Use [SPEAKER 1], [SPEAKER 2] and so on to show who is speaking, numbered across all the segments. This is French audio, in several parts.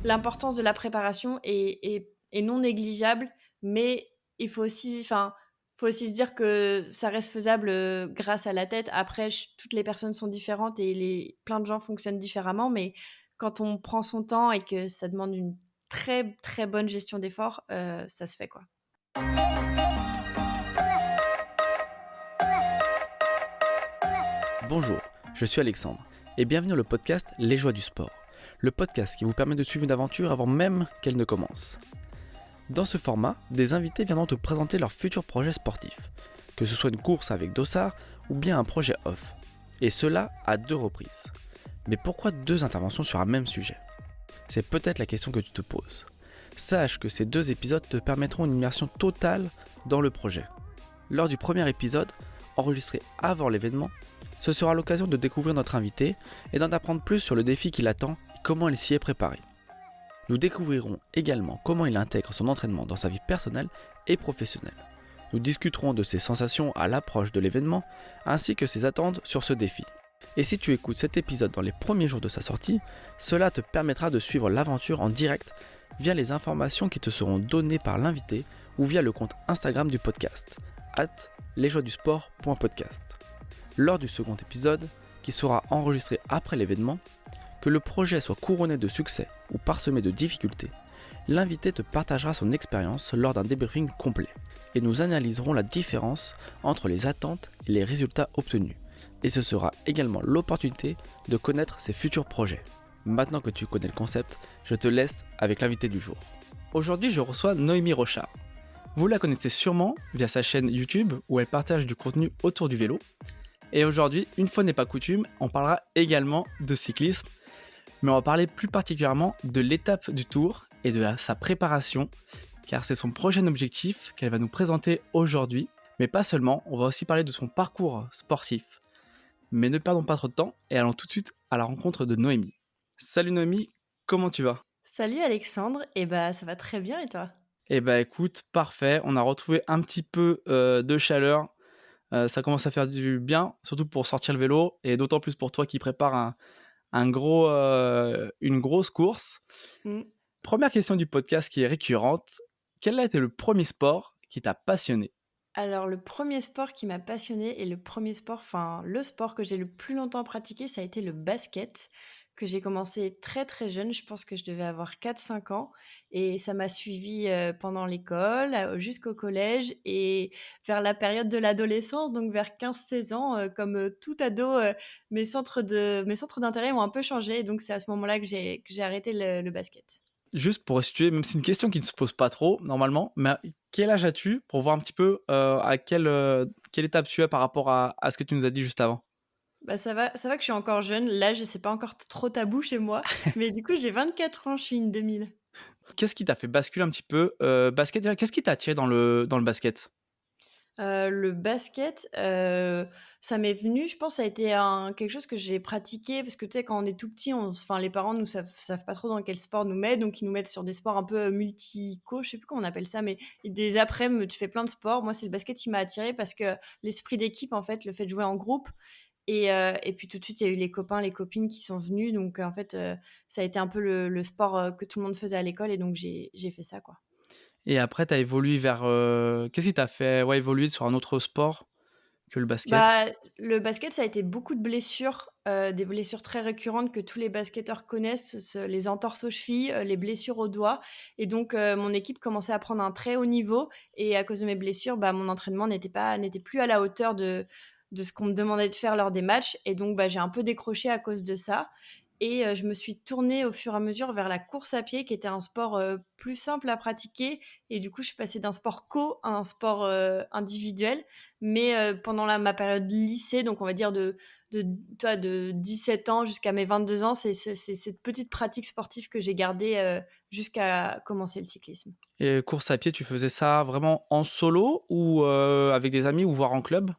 [SPEAKER 1] l'importance de la préparation est non négligeable, mais il faut aussi se dire que ça reste faisable, grâce à la tête. Après toutes les personnes sont différentes et les plein de gens fonctionnent différemment, mais quand on prend son temps et que ça demande une très, très bonne gestion d'effort, ça se fait, quoi.
[SPEAKER 2] Bonjour, je suis Alexandre et bienvenue dans le podcast Les Joies du Sport, le podcast qui vous permet de suivre une aventure avant même qu'elle ne commence. Dans ce format, des invités viendront te présenter leurs futurs projets sportifs, que ce soit une course avec dossard ou bien un projet off, et cela à 2 reprises. Mais pourquoi 2 interventions sur un même sujet ? C'est peut-être la question que tu te poses. Sache que ces 2 épisodes te permettront une immersion totale dans le projet. Lors du premier épisode, enregistré avant l'événement, ce sera l'occasion de découvrir notre invité et d'en apprendre plus sur le défi qui l'attend et comment il s'y est préparé. Nous découvrirons également comment il intègre son entraînement dans sa vie personnelle et professionnelle. Nous discuterons de ses sensations à l'approche de l'événement ainsi que ses attentes sur ce défi. Et si tu écoutes cet épisode dans les premiers jours de sa sortie, cela te permettra de suivre l'aventure en direct via les informations qui te seront données par l'invité ou via le compte Instagram du podcast, @lesjoiesdusport.podcast. Lors du second épisode, qui sera enregistré après l'événement, que le projet soit couronné de succès ou parsemé de difficultés, l'invité te partagera son expérience lors d'un débriefing complet et nous analyserons la différence entre les attentes et les résultats obtenus. Et ce sera également l'opportunité de connaître ses futurs projets. Maintenant que tu connais le concept, je te laisse avec l'invité du jour. Aujourd'hui, je reçois Noémie Rochard. Vous la connaissez sûrement via sa chaîne YouTube où elle partage du contenu autour du vélo. Et aujourd'hui, une fois n'est pas coutume, on parlera également de cyclisme, mais on va parler plus particulièrement de l'étape du Tour et de sa préparation, car c'est son prochain objectif qu'elle va nous présenter aujourd'hui. Mais pas seulement, on va aussi parler de son parcours sportif. Mais ne perdons pas trop de temps et allons tout de suite à la rencontre de Noémie. Salut Noémie, comment tu vas ?
[SPEAKER 1] Salut Alexandre, et bah, ça va très bien et toi?
[SPEAKER 2] Eh bah écoute, parfait, on a retrouvé un petit peu de chaleur. Ça commence à faire du bien, surtout pour sortir le vélo et d'autant plus pour toi qui prépares une grosse course.
[SPEAKER 1] Mmh.
[SPEAKER 2] Première question du podcast qui est récurrente. Quel a été le premier sport qui t'a passionné ?
[SPEAKER 1] Alors le premier sport qui m'a passionnée et le sport que j'ai le plus longtemps pratiqué, ça a été le basket, que j'ai commencé très, très jeune. Je pense que je devais avoir 4 5 ans et ça m'a suivie, pendant l'école, jusqu'au collège et vers la période de l'adolescence, donc vers 15 16 ans, comme, tout ado, mes centres d'intérêt ont un peu changé et donc c'est à ce moment-là que j'ai arrêté le basket.
[SPEAKER 2] Juste pour situer, même si c'est une question qui ne se pose pas trop normalement, mais quel âge as-tu pour voir un petit peu à quelle étape tu es par rapport à ce que tu nous as dit juste avant ?
[SPEAKER 1] Bah, ça va que je suis encore jeune. L'âge, c'est pas encore trop tabou chez moi, mais du coup, j'ai 24 ans, je suis une 2000.
[SPEAKER 2] Qu'est-ce qui t'a fait basculer un petit peu basket déjà, qu'est-ce qui t'a attiré dans le basket ?
[SPEAKER 1] Le basket, ça m'est venu, je pense, ça a été quelque chose que j'ai pratiqué parce que, tu sais, quand on est tout petit, les parents nous savent pas trop dans quel sport nous mettre, donc ils nous mettent sur des sports un peu, multicos, je sais plus comment on appelle ça, mais des aprèm, tu fais plein de sports. Moi, c'est le basket qui m'a attirée parce que l'esprit d'équipe, en fait, le fait de jouer en groupe et puis tout de suite, il y a eu les copains, les copines qui sont venus donc en fait, ça a été un peu le sport, que tout le monde faisait à l'école et donc j'ai fait ça, quoi.
[SPEAKER 2] Et après, tu as évolué vers, qu'est-ce qui t'a fait, ouais, évoluer sur un autre sport que le basket?
[SPEAKER 1] Bah, le basket, ça a été beaucoup de blessures, des blessures très récurrentes que tous les basketteurs connaissent, les entorses aux chevilles, les blessures aux doigts et donc mon équipe commençait à prendre un très haut niveau et à cause de mes blessures, bah, mon entraînement n'était plus à la hauteur de ce qu'on me demandait de faire lors des matchs et donc bah, j'ai un peu décroché à cause de ça et je me suis tournée au fur et à mesure vers la course à pied qui était un sport, plus simple à pratiquer et du coup, je suis passée d'un sport co à un sport, individuel mais pendant ma période lycée, donc on va dire de tu vois, de 17 ans jusqu'à mes 22 ans, c'est cette petite pratique sportive que j'ai gardée, jusqu'à commencer le cyclisme.
[SPEAKER 2] Et course à pied, tu faisais ça vraiment en solo ou avec des amis ou voire en club?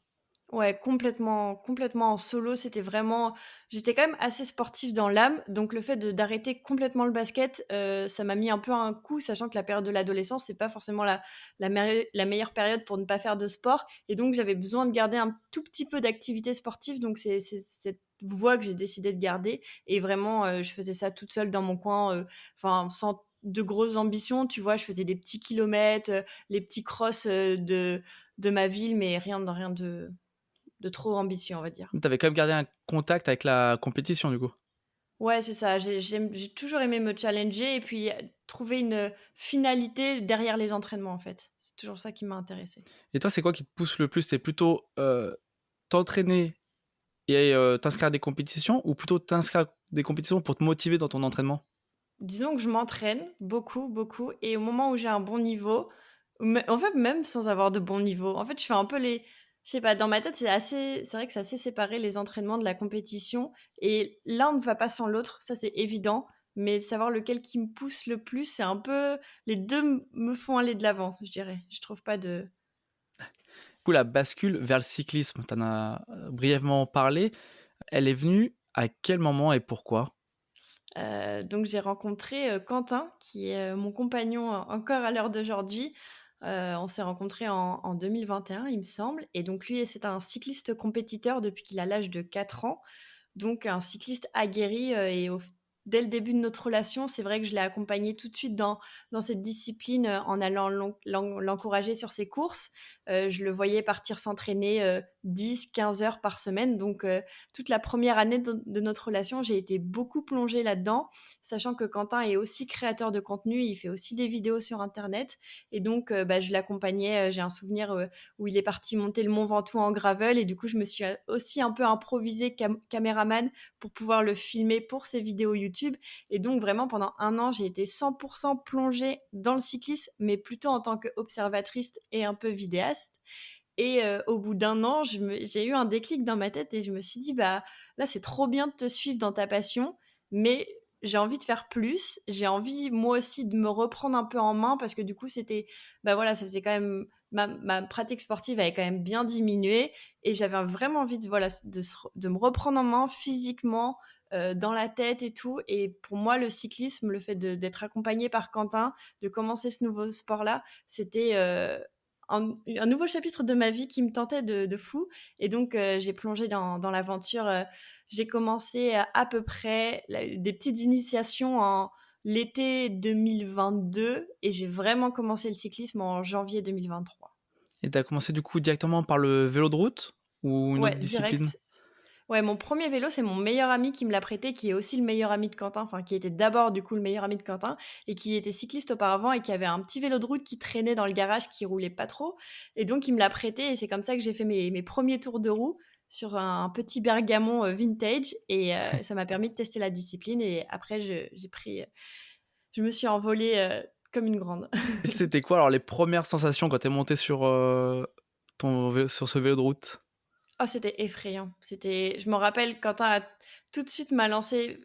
[SPEAKER 1] Ouais, complètement en solo, j'étais quand même assez sportive dans l'âme, donc le fait d'arrêter complètement le basket, ça m'a mis un peu un coup, sachant que la période de l'adolescence, c'est pas forcément la meilleure période pour ne pas faire de sport et donc j'avais besoin de garder un tout petit peu d'activité sportive, donc c'est cette voie que j'ai décidé de garder et vraiment, je faisais ça toute seule dans mon coin, sans de grosses ambitions, tu vois? Je faisais des petits kilomètres, les petits crosses, de ma ville, mais rien de trop ambitieux, on va dire.
[SPEAKER 2] Tu avais quand même gardé un contact avec la compétition, du coup?
[SPEAKER 1] Ouais, c'est ça. J'ai toujours aimé me challenger et puis, trouver une finalité derrière les entraînements, en fait. C'est toujours ça qui m'a intéressée.
[SPEAKER 2] Et toi, c'est quoi qui te pousse le plus? C'est plutôt, t'entraîner et t'inscrire à des compétitions ou plutôt t'inscrire à des compétitions pour te motiver dans ton entraînement?
[SPEAKER 1] Disons que je m'entraîne beaucoup, beaucoup et au moment où j'ai un bon niveau, en fait, même sans avoir de bon niveau, en fait, je fais un peu les je sais pas, dans ma tête, c'est vrai que c'est assez séparé les entraînements de la compétition et l'un ne va pas sans l'autre, ça c'est évident, mais savoir lequel qui me pousse le plus, c'est un peu les 2 me font aller de l'avant, je dirais. Je trouve pas de
[SPEAKER 2] Du coup, la bascule vers le cyclisme, tu en as, brièvement parlé. Elle est venue à quel moment et pourquoi?
[SPEAKER 1] Donc j'ai rencontré, Quentin qui est, mon compagnon encore à l'heure d'aujourd'hui. On s'est rencontrés en 2021 il me semble et donc lui c'est un cycliste compétiteur depuis qu'il a l'âge de 4 ans. Donc un cycliste aguerri, et dès le début de notre relation, c'est vrai que je l'ai accompagné tout de suite dans cette discipline, en allant l'encourager sur ses courses. Je le voyais partir s'entraîner, 10-15 heures par semaine donc toute la première année de notre relation, j'ai été beaucoup plongée là-dedans, sachant que Quentin est aussi créateur de contenu, il fait aussi des vidéos sur internet et donc je l'accompagnais, j'ai un souvenir, où il est parti monter le Mont Ventoux en gravel et du coup, je me suis aussi un peu improvisée caméraman pour pouvoir le filmer pour ses vidéos YouTube. Et donc, vraiment, pendant 1 an, j'ai été 100% plongée dans le cyclisme, mais plutôt en tant qu'observatrice et un peu vidéaste. Et au bout d'1 an, j'ai eu un déclic dans ma tête et je me suis dit: «Bah, là, c'est trop bien de te suivre dans ta passion, mais j'ai envie de faire plus. J'ai envie, moi aussi, de me reprendre un peu en main» parce que du coup, bah, voilà, ça faisait quand même ma pratique sportive avait quand même bien diminué et j'avais vraiment envie de, voilà, de me reprendre en main physiquement, dans la tête et tout et pour moi, le cyclisme, le fait d'être accompagnée par Quentin, de commencer ce nouveau sport-là, c'était, un nouveau chapitre de ma vie qui me tentait de fou et donc j'ai plongé dans l'aventure, j'ai commencé à peu près des petites initiations en l'été 2022 et j'ai vraiment commencé le cyclisme en janvier 2023.
[SPEAKER 2] Et tu as commencé du coup directement par le vélo de route ou une autre
[SPEAKER 1] Ouais,
[SPEAKER 2] discipline?
[SPEAKER 1] direct. Ouais, mon premier vélo, c'est mon meilleur ami qui me l'a prêté, qui est aussi le meilleur ami de Quentin, enfin qui était d'abord du coup le meilleur ami de Quentin et qui était cycliste auparavant et qui avait un petit vélo de route qui traînait dans le garage, qui roulait pas trop et donc il me l'a prêté et c'est comme ça que j'ai fait mes premiers tours de roue sur un petit Bergamon, vintage et ça m'a permis de tester la discipline et après je me suis envolée, comme une grande.
[SPEAKER 2] Et c'était quoi alors les premières sensations quand tu es montée sur, sur ce vélo de route?
[SPEAKER 1] Oh, c'était effrayant. Je m'en rappelle, Quentin tout de suite m'a lancé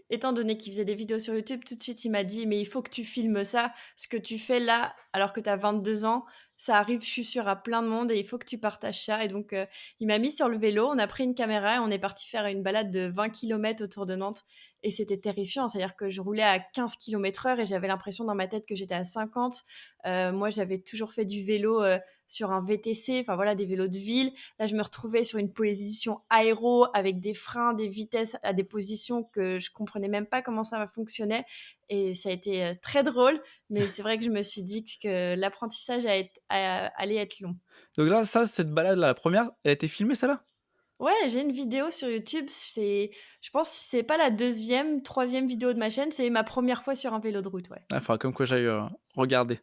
[SPEAKER 1] étant donné qu'il faisait des vidéos sur YouTube, tout de suite, il m'a dit: «Mais il faut que tu filmes ça. Ce que tu fais là, alors que tu as 22 ans, ça arrive, je suis sûre, à plein de monde et il faut que tu partages ça» et donc il m'a mis sur le vélo, on a pris une caméra et on est parti faire une balade de 20 kilomètres autour de Nantes et c'était terrifiant. C'est-à-dire que je roulais à 15 kilomètres/heure et j'avais l'impression dans ma tête que j'étais à 50. Moi, j'avais toujours fait du vélo, sur un VTC, enfin voilà, des vélos de ville. Là, je me retrouvais sur une position aéro avec des freins, des vitesses à des positions que je comprenais même pas comment ça fonctionnait et ça a été, très drôle, mais c'est vrai que je me suis dit que l'apprentissage allait être long.
[SPEAKER 2] Donc là, ça, cette balade-là, la première, elle a été filmée celle-là?
[SPEAKER 1] Ouais, j'ai une vidéo sur YouTube, je pense que c'est pas la deuxième, troisième vidéo de ma chaîne, c'est ma première fois sur un vélo de route, ouais.
[SPEAKER 2] Ah, faudra comme quoi j'aille, regarder.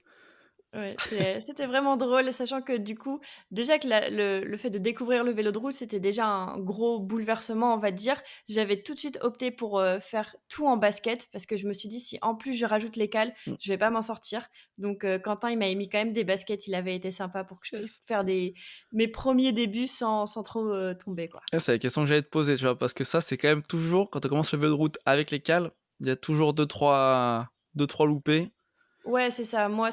[SPEAKER 1] Ouais, c'était vraiment drôle, sachant que du coup, déjà que le fait de découvrir le vélo de route, c'était déjà un gros bouleversement, on va dire. J'avais tout de suite opté pour, faire tout en basket parce que je me suis dit: «Si en plus je rajoute les cales,
[SPEAKER 2] Mmh.
[SPEAKER 1] je vais pas m'en sortir». Donc Quentin, il m'avait mis quand même des baskets, il avait été sympa pour que je puisse
[SPEAKER 2] Yes.
[SPEAKER 1] faire mes premiers débuts sans trop, tomber, quoi.
[SPEAKER 2] Ah, c'est la question que j'allais te poser, tu vois? Parce que ça, c'est quand même toujours quand on commence le vélo de route avec les cales, il y a toujours deux trois loupés.
[SPEAKER 1] Ouais, c'est ça. Moi,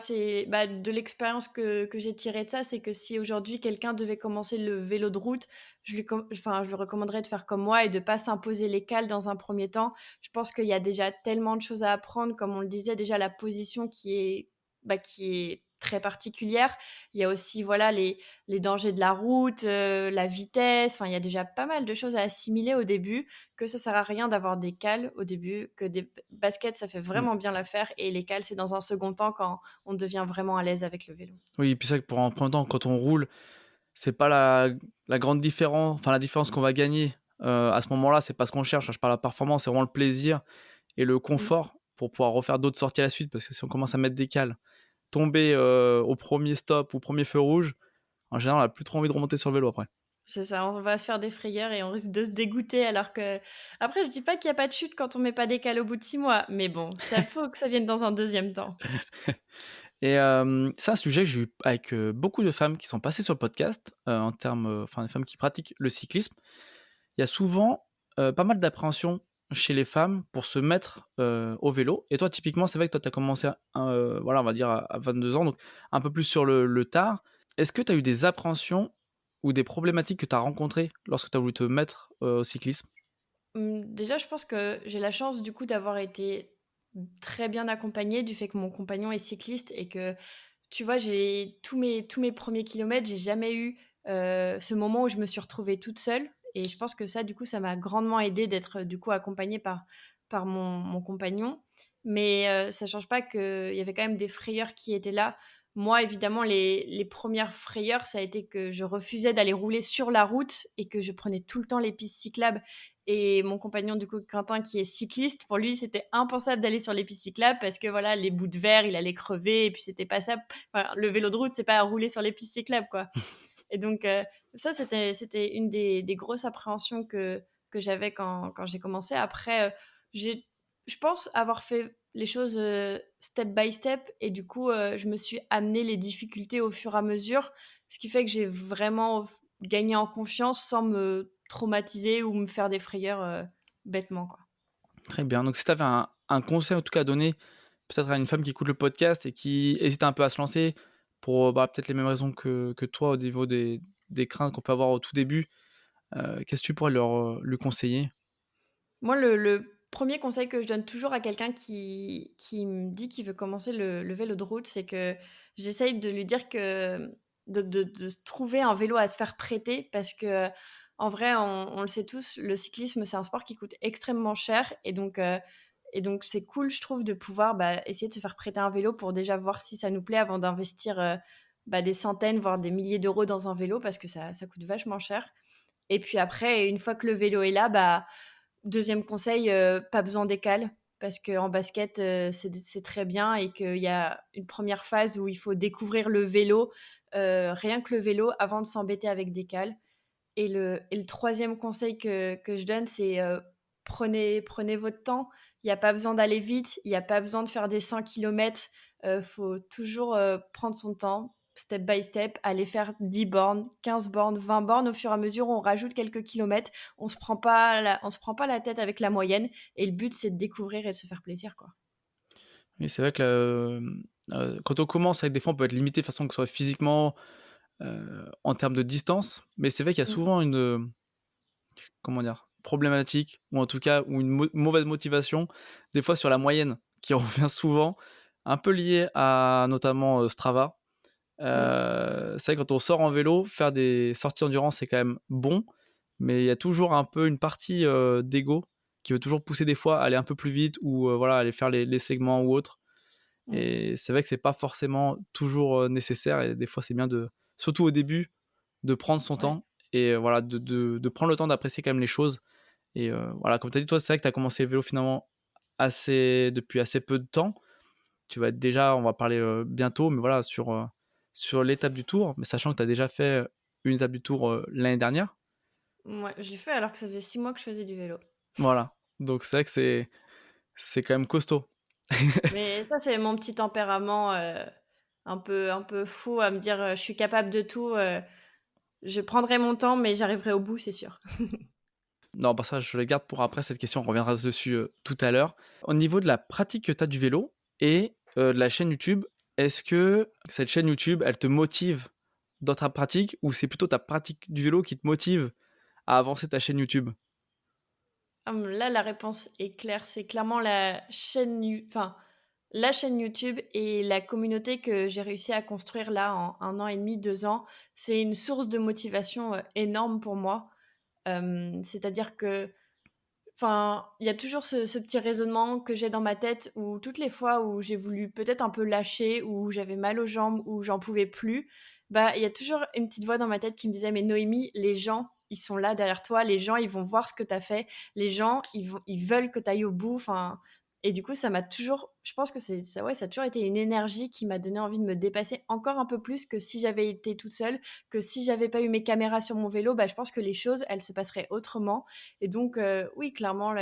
[SPEAKER 1] bah, de l'expérience que j'ai tirée de ça, c'est que si aujourd'hui quelqu'un devait commencer le vélo de route, je lui recommanderais de faire comme moi et de pas s'imposer les cales dans un premier temps. Je pense qu'il y a déjà tellement de choses à apprendre, comme on le disait, déjà la position qui est très particulière. Il y a aussi, voilà, les dangers de la route, la vitesse, enfin, il y a déjà pas mal de choses à assimiler au début, que ça sert à rien d'avoir des cales au début, que des baskets, ça fait
[SPEAKER 2] Mmh.
[SPEAKER 1] vraiment bien l'affaire et les cales, c'est dans un second temps quand on devient vraiment à l'aise avec le vélo.
[SPEAKER 2] Oui, et puis c'est vrai que pour un premier temps, quand on roule, c'est pas la grande différence, enfin la différence qu'on va gagner, à ce moment-là, c'est pas ce qu'on cherche. Je parle de la performance, c'est vraiment le plaisir et le
[SPEAKER 1] Mmh.
[SPEAKER 2] confort pour pouvoir refaire d'autres sorties à la suite. Parce que si on commence à mettre des cales, tomber, au premier stop ou premier feu rouge, en général, on a plus trop envie de remonter sur le vélo après.
[SPEAKER 1] C'est ça, on va se faire des frayeurs et on risque de se dégoûter alors que après je dis pas qu'il y a pas de chute quand on met pas des cales au bout de 6 mois, mais bon, ça faut que ça vienne dans un deuxième temps.
[SPEAKER 2] Et c'est un sujet que j'ai eu avec, beaucoup de femmes qui sont passées sur le podcast, en termes, enfin, des femmes qui pratiquent le cyclisme. Il y a souvent, pas mal d'appréhension chez les femmes pour se mettre, au vélo et toi, typiquement, c'est vrai que toi, tu as commencé voilà, on va dire à 22 ans, donc un peu plus sur le tard. Est-ce que tu as eu des appréhensions ou des problématiques que tu as rencontrées lorsque tu as voulu te mettre, au cyclisme?
[SPEAKER 1] Déjà je pense que j'ai la chance du coup d'avoir été très bien accompagnée du fait que mon compagnon est cycliste et que, tu vois, j'ai tous mes premiers kilomètres, j'ai jamais eu, ce moment où je me suis retrouvée toute seule et je pense que ça, du coup, ça m'a grandement aidée d'être, du coup, accompagnée par mon compagnon. Mais, ça change pas qu'il y avait quand même des frayeurs qui étaient là. Moi, évidemment, les 1res frayeurs, ça a été que je refusais d'aller rouler sur la route et que je prenais tout le temps les pistes cyclables et mon compagnon, du coup, Quentin, qui est cycliste, pour lui, c'était impensable d'aller sur les pistes cyclables parce que, voilà, les bouts de verre, il allait crever et puis c'était pas ça. Enfin, le vélo de route, c'est pas à rouler sur les pistes cyclables, quoi. Et donc, ça, c'était une des grosses appréhensions que j'avais quand j'ai commencé. Après, j'ai je pense avoir fait les choses, step by step et du coup, je me suis amené les difficultés au fur et à mesure, ce qui fait que j'ai vraiment gagné en confiance sans me traumatiser ou me faire des frayeurs, bêtement, quoi.
[SPEAKER 2] Très bien, donc si tu avais un conseil en tout cas à donner, peut-être à une femme qui écoute le podcast et qui hésite un peu à se lancer pour, bah, peut-être les mêmes raisons que toi au niveau des craintes qu'on peut avoir au tout début, qu'est-ce que tu pourrais lui conseiller?
[SPEAKER 1] Moi, le 1er conseil que je donne toujours à quelqu'un qui me dit qu'il veut commencer le vélo de route, c'est que j'essaye de lui dire que de se trouver un vélo à se faire prêter parce que, en vrai, on le sait tous, le cyclisme, c'est un sport qui coûte extrêmement cher et donc c'est cool, je trouve, de pouvoir, bah, essayer de se faire prêter un vélo pour déjà voir si ça nous plaît avant d'investir, bah, des centaines, voire des milliers d'euros dans un vélo parce que ça coûte vachement cher et puis après, une fois que le vélo est là, bah, 2e conseil, pas besoin d'écale parce qu'en basket, c'est très bien et qu'il y a une 1re phase où il faut découvrir le vélo, rien que le vélo avant de s'embêter avec des cales et le 3e conseil que je donne, c'est, prenez votre temps. Il y a pas besoin d'aller vite, il y a pas besoin de faire des 100 kilomètres, faut toujours, prendre son temps, step by step, aller faire 10 bornes, 15 bornes, 20 bornes. Au fur et à mesure, on rajoute quelques kilomètres. On se prend pas la tête avec la moyenne et le but, c'est de découvrir et de se faire plaisir, quoi.
[SPEAKER 2] Oui, c'est vrai que quand on commence, avec des fois, on peut être limité de façon que ce soit physiquement, en termes de distance, mais c'est vrai qu'il y a
[SPEAKER 1] Mmh.
[SPEAKER 2] souvent une, comment dire? Problématique ou en tout cas ou une mauvaise motivation, des fois sur la moyenne qui revient souvent, un peu liée à notamment, Strava.
[SPEAKER 1] Mmh.
[SPEAKER 2] C'est vrai quand on sort en vélo, faire des sorties endurance, c'est quand même bon, mais il y a toujours un peu une partie, d'ego qui veut toujours pousser des fois à aller un peu plus vite ou, voilà, aller faire les segments ou autres
[SPEAKER 1] Mmh.
[SPEAKER 2] et c'est vrai que c'est pas forcément toujours, nécessaire et des fois c'est bien de surtout au début, de prendre son
[SPEAKER 1] Ouais.
[SPEAKER 2] temps et voilà, de prendre le temps d'apprécier quand même les choses et voilà, comme tu as dit, toi, c'est vrai que tu as commencé le vélo finalement depuis assez peu de temps. Tu vas être déjà, on va parler, bientôt, mais voilà, sur l'étape du Tour, mais sachant que tu as déjà fait, une étape du Tour, l'année dernière.
[SPEAKER 1] Mouais, je l'ai fait alors que ça faisait 6 mois que je faisais du vélo.
[SPEAKER 2] Voilà, donc c'est vrai que c'est quand même costaud.
[SPEAKER 1] Mais ça, c'est mon petit tempérament, un peu fou à me dire, «Je suis capable de tout, je prendrai mon temps, mais j'arriverai au bout, c'est sûr».
[SPEAKER 2] Non, bah, ça, je le garde pour après cette question, on reviendra dessus, tout à l'heure. Au niveau de la pratique que tu as du vélo et de la chaîne YouTube, est-ce que cette chaîne YouTube, elle te motive dans ta pratique ou c'est plutôt ta pratique du vélo qui te motive à avancer ta chaîne YouTube?
[SPEAKER 1] Là, la réponse est claire, c'est clairement la chaîne You enfin, La chaîne YouTube et la communauté que j'ai réussi à construire là en 1 an et demi, 2 ans, c'est une source de motivation, énorme pour moi. C'est-à-dire que enfin, il y a toujours ce petit raisonnement que j'ai dans ma tête où toutes les fois où j'ai voulu peut-être un peu lâcher, où j'avais mal aux jambes, où j'en pouvais plus, bah, il y a toujours une petite voix dans ma tête qui me disait: «Mais Noémie, les gens, ils sont là derrière toi, les gens, ils vont voir ce que tu as fait, les gens, ils veulent que tu ailles au bout», enfin et du coup, ça m'a toujours je pense que c'est ça ouais, ça a toujours été une énergie qui m'a donné envie de me dépasser encore un peu plus que si j'avais été toute seule, que si j'avais pas eu mes caméras sur mon vélo, bah, je pense que les choses, elles se passeraient autrement et donc, oui, clairement,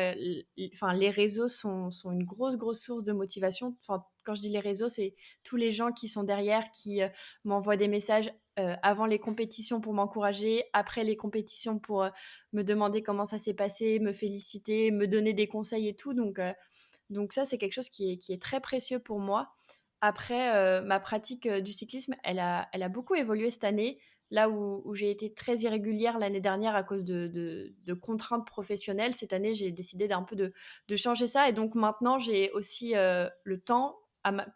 [SPEAKER 1] enfin, les réseaux sont une grosse, grosse source de motivation. Enfin, quand je dis les réseaux, c'est tous les gens qui sont derrière, qui m'envoient des messages avant les compétitions pour m'encourager, après les compétitions pour me demander comment ça s'est passé, me féliciter, me donner des conseils et tout. Donc ça, c'est quelque chose qui est très précieux pour moi. Après, ma pratique, du cyclisme, elle a beaucoup évolué cette année. Là où j'ai été très irrégulière l'année dernière à cause de contraintes professionnelles, cette année, j'ai décidé d'un peu de changer ça et donc maintenant, j'ai aussi, le temps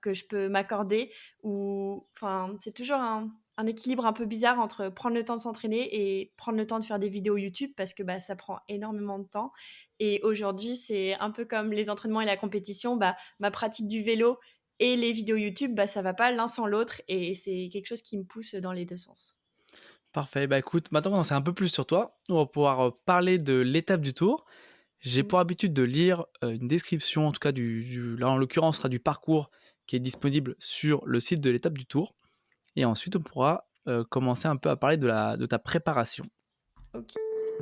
[SPEAKER 1] que je peux m'accorder où enfin, c'est toujours un équilibre un peu bizarre entre prendre le temps de s'entraîner et prendre le temps de faire des vidéos YouTube parce que, bah, ça prend énormément de temps et aujourd'hui, c'est un peu comme les entraînements et la compétition, bah, ma pratique du vélo et les vidéos YouTube, bah, ça va pas l'un sans l'autre et c'est quelque chose qui me pousse dans les 2 sens.
[SPEAKER 2] Parfait, bah écoute, maintenant qu'on en sait un peu plus sur toi, on va pouvoir parler de l'étape du Tour. J'ai
[SPEAKER 1] Mmh.
[SPEAKER 2] pour habitude de lire une description, en tout cas là en l'occurrence, ce sera du parcours qui est disponible sur le site de l'étape du Tour. Et ensuite, on pourra commencer un peu à parler de ta préparation.
[SPEAKER 1] OK.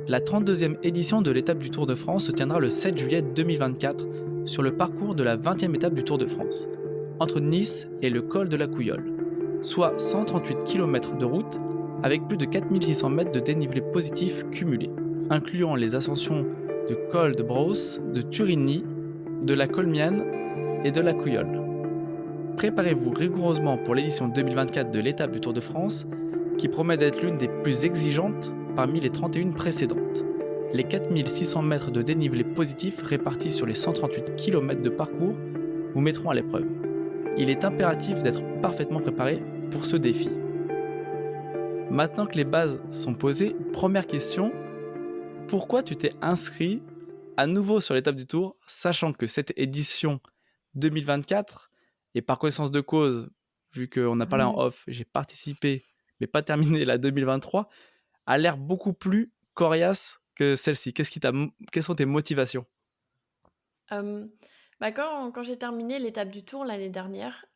[SPEAKER 2] La 32e édition de l'étape du Tour de France se tiendra le 7 juillet 2024 sur le parcours de la 20e étape du Tour de France, entre Nice et le col de la Couillole, soit 138 km de route avec plus de 4600 mètres de dénivelé positif cumulé, incluant les ascensions de col de Brosse, de Turigny, de la Colmiane et de la Couillole. Préparez-vous rigoureusement pour l'édition 2024 de l'étape du Tour de France, qui promet d'être l'une des plus exigeantes parmi les 31 précédentes. Les 4600 mètres de dénivelé positif répartis sur les 138 km de parcours vous mettront à l'épreuve. Il est impératif d'être parfaitement préparé pour ce défi. Maintenant que les bases sont posées, première question, pourquoi tu t'es inscrit à nouveau sur l'étape du Tour, sachant que cette édition 2024, et par connaissance de cause, vu qu'on a parlé en off, j'ai participé, mais pas terminé la 2023, a l'air beaucoup plus coriace que celle-ci. Quelles sont tes motivations?
[SPEAKER 1] Hem, Bah, quand j'ai terminé l'étape du Tour l'année dernière,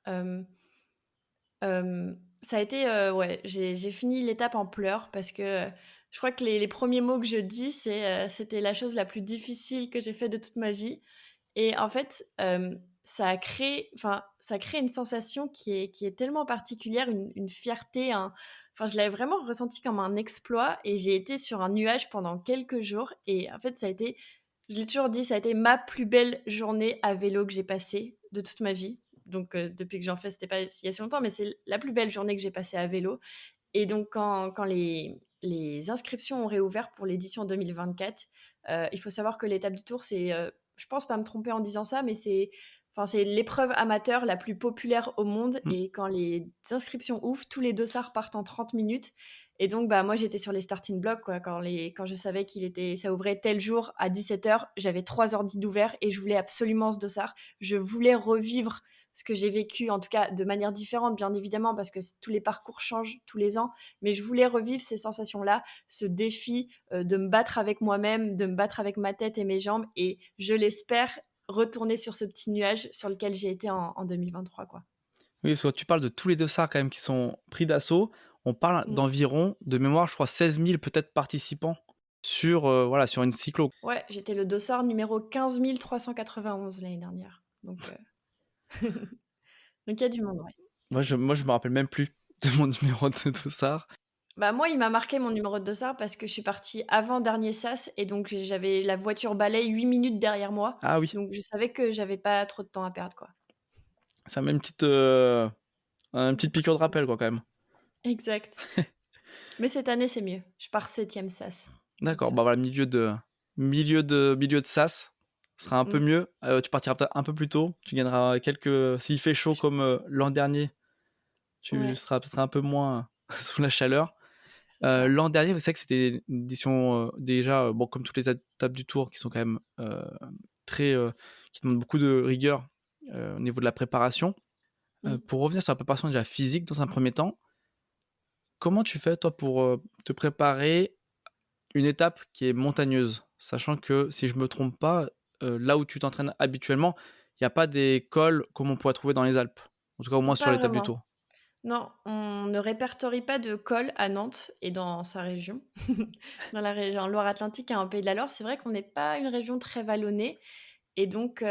[SPEAKER 1] ça a été, ouais, j'ai fini l'étape en pleurs parce que, je crois que les 1 mots que je dis, «C'était la chose la plus difficile que j'ai fait de toute ma vie». Et en fait, ça crée une sensation qui est tellement particulière, une fierté, enfin, je l'avais vraiment ressenti comme un exploit et j'ai été sur un nuage pendant quelques jours et en fait, ça a été je l'ai toujours dit, ça a été ma plus belle journée à vélo que j'ai passée de toute ma vie. Donc depuis que j'en fais, c'était pas il y a si longtemps, mais c'est la plus belle journée que j'ai passée à vélo et donc quand les inscriptions ont réouvert pour l'édition 2024, il faut savoir que l'étape du Tour, c'est, je pense pas me tromper en disant ça, mais c'est l'épreuve amateur la plus populaire au monde
[SPEAKER 2] Hmm.
[SPEAKER 1] et quand les inscriptions ouvrent, tous les dossards partent en 30 minutes et donc bah, moi, j'étais sur les starting blocks, quoi. Quand je savais ça ouvrait tel jour à 17h, j'avais 3 ordi d'ouvert et je voulais absolument ce dossard. Je voulais revivre ce que j'ai vécu, en tout cas de manière différente, bien évidemment, parce que tous les parcours changent tous les ans, mais je voulais revivre ces sensations-là, ce défi de me battre avec moi-même, de me battre avec ma tête et mes jambes, et je l'espère retourner sur ce petit nuage sur lequel j'ai été en 2023, quoi.
[SPEAKER 2] Oui, parce que tu parles de tous les dossards quand même qui sont pris d'assaut. On parle
[SPEAKER 1] Mm.
[SPEAKER 2] d'environ, de mémoire, je crois, 16 000 peut-être participants sur, voilà, sur une cyclo.
[SPEAKER 1] Ouais, j'étais le dossard numéro 15 391 l'année dernière. Donc, donc il y a du monde, ouais.
[SPEAKER 2] Moi, je me rappelle même plus de mon numéro de dossard.
[SPEAKER 1] Bah, moi, il m'a marqué mon numéro de dossard parce que je suis partie avant dernier sas et donc j'avais la voiture balai 8 minutes derrière moi.
[SPEAKER 2] Ah oui,
[SPEAKER 1] Donc je savais que j'avais pas trop de temps à perdre, quoi.
[SPEAKER 2] ça met une petite piqûre de rappel, quoi, quand même.
[SPEAKER 1] Exact. Mais cette année, c'est mieux. Je pars 7e sas. Donc
[SPEAKER 2] D'accord,
[SPEAKER 1] ça
[SPEAKER 2] bah
[SPEAKER 1] va.
[SPEAKER 2] voilà, milieu de sas. ce sera un peu
[SPEAKER 1] Mmh,
[SPEAKER 2] mieux. Tu partiras peut-être un peu plus tôt, tu gagneras quelques s'il fait chaud
[SPEAKER 1] j
[SPEAKER 2] comme, l'an dernier, tu
[SPEAKER 1] ouais,
[SPEAKER 2] seras peut-être un peu moins sous la chaleur.
[SPEAKER 1] c'est ça.
[SPEAKER 2] L'an dernier, c'est vrai que c'était une édition, déjà, bon, comme toutes les étapes du Tour qui sont quand même, très, qui demandent beaucoup de rigueur, au niveau de la préparation.
[SPEAKER 1] Mmh.
[SPEAKER 2] Pour revenir sur la préparation déjà physique dans un premier temps, comment tu fais toi pour, te préparer une étape qui est montagneuse? Sachant que si je me trompe pas, là où tu t'entraînes habituellement, il y a pas des cols comme on pourrait trouver dans les Alpes. En tout cas, au moins sur
[SPEAKER 1] Pas
[SPEAKER 2] l'étape du
[SPEAKER 1] vraiment.
[SPEAKER 2] Tour.
[SPEAKER 1] Non, on ne répertorie pas de col à Nantes et dans sa région. Dans la région Loire-Atlantique et en Pays de la Loire, c'est vrai qu'on n'est pas une région très vallonnée et donc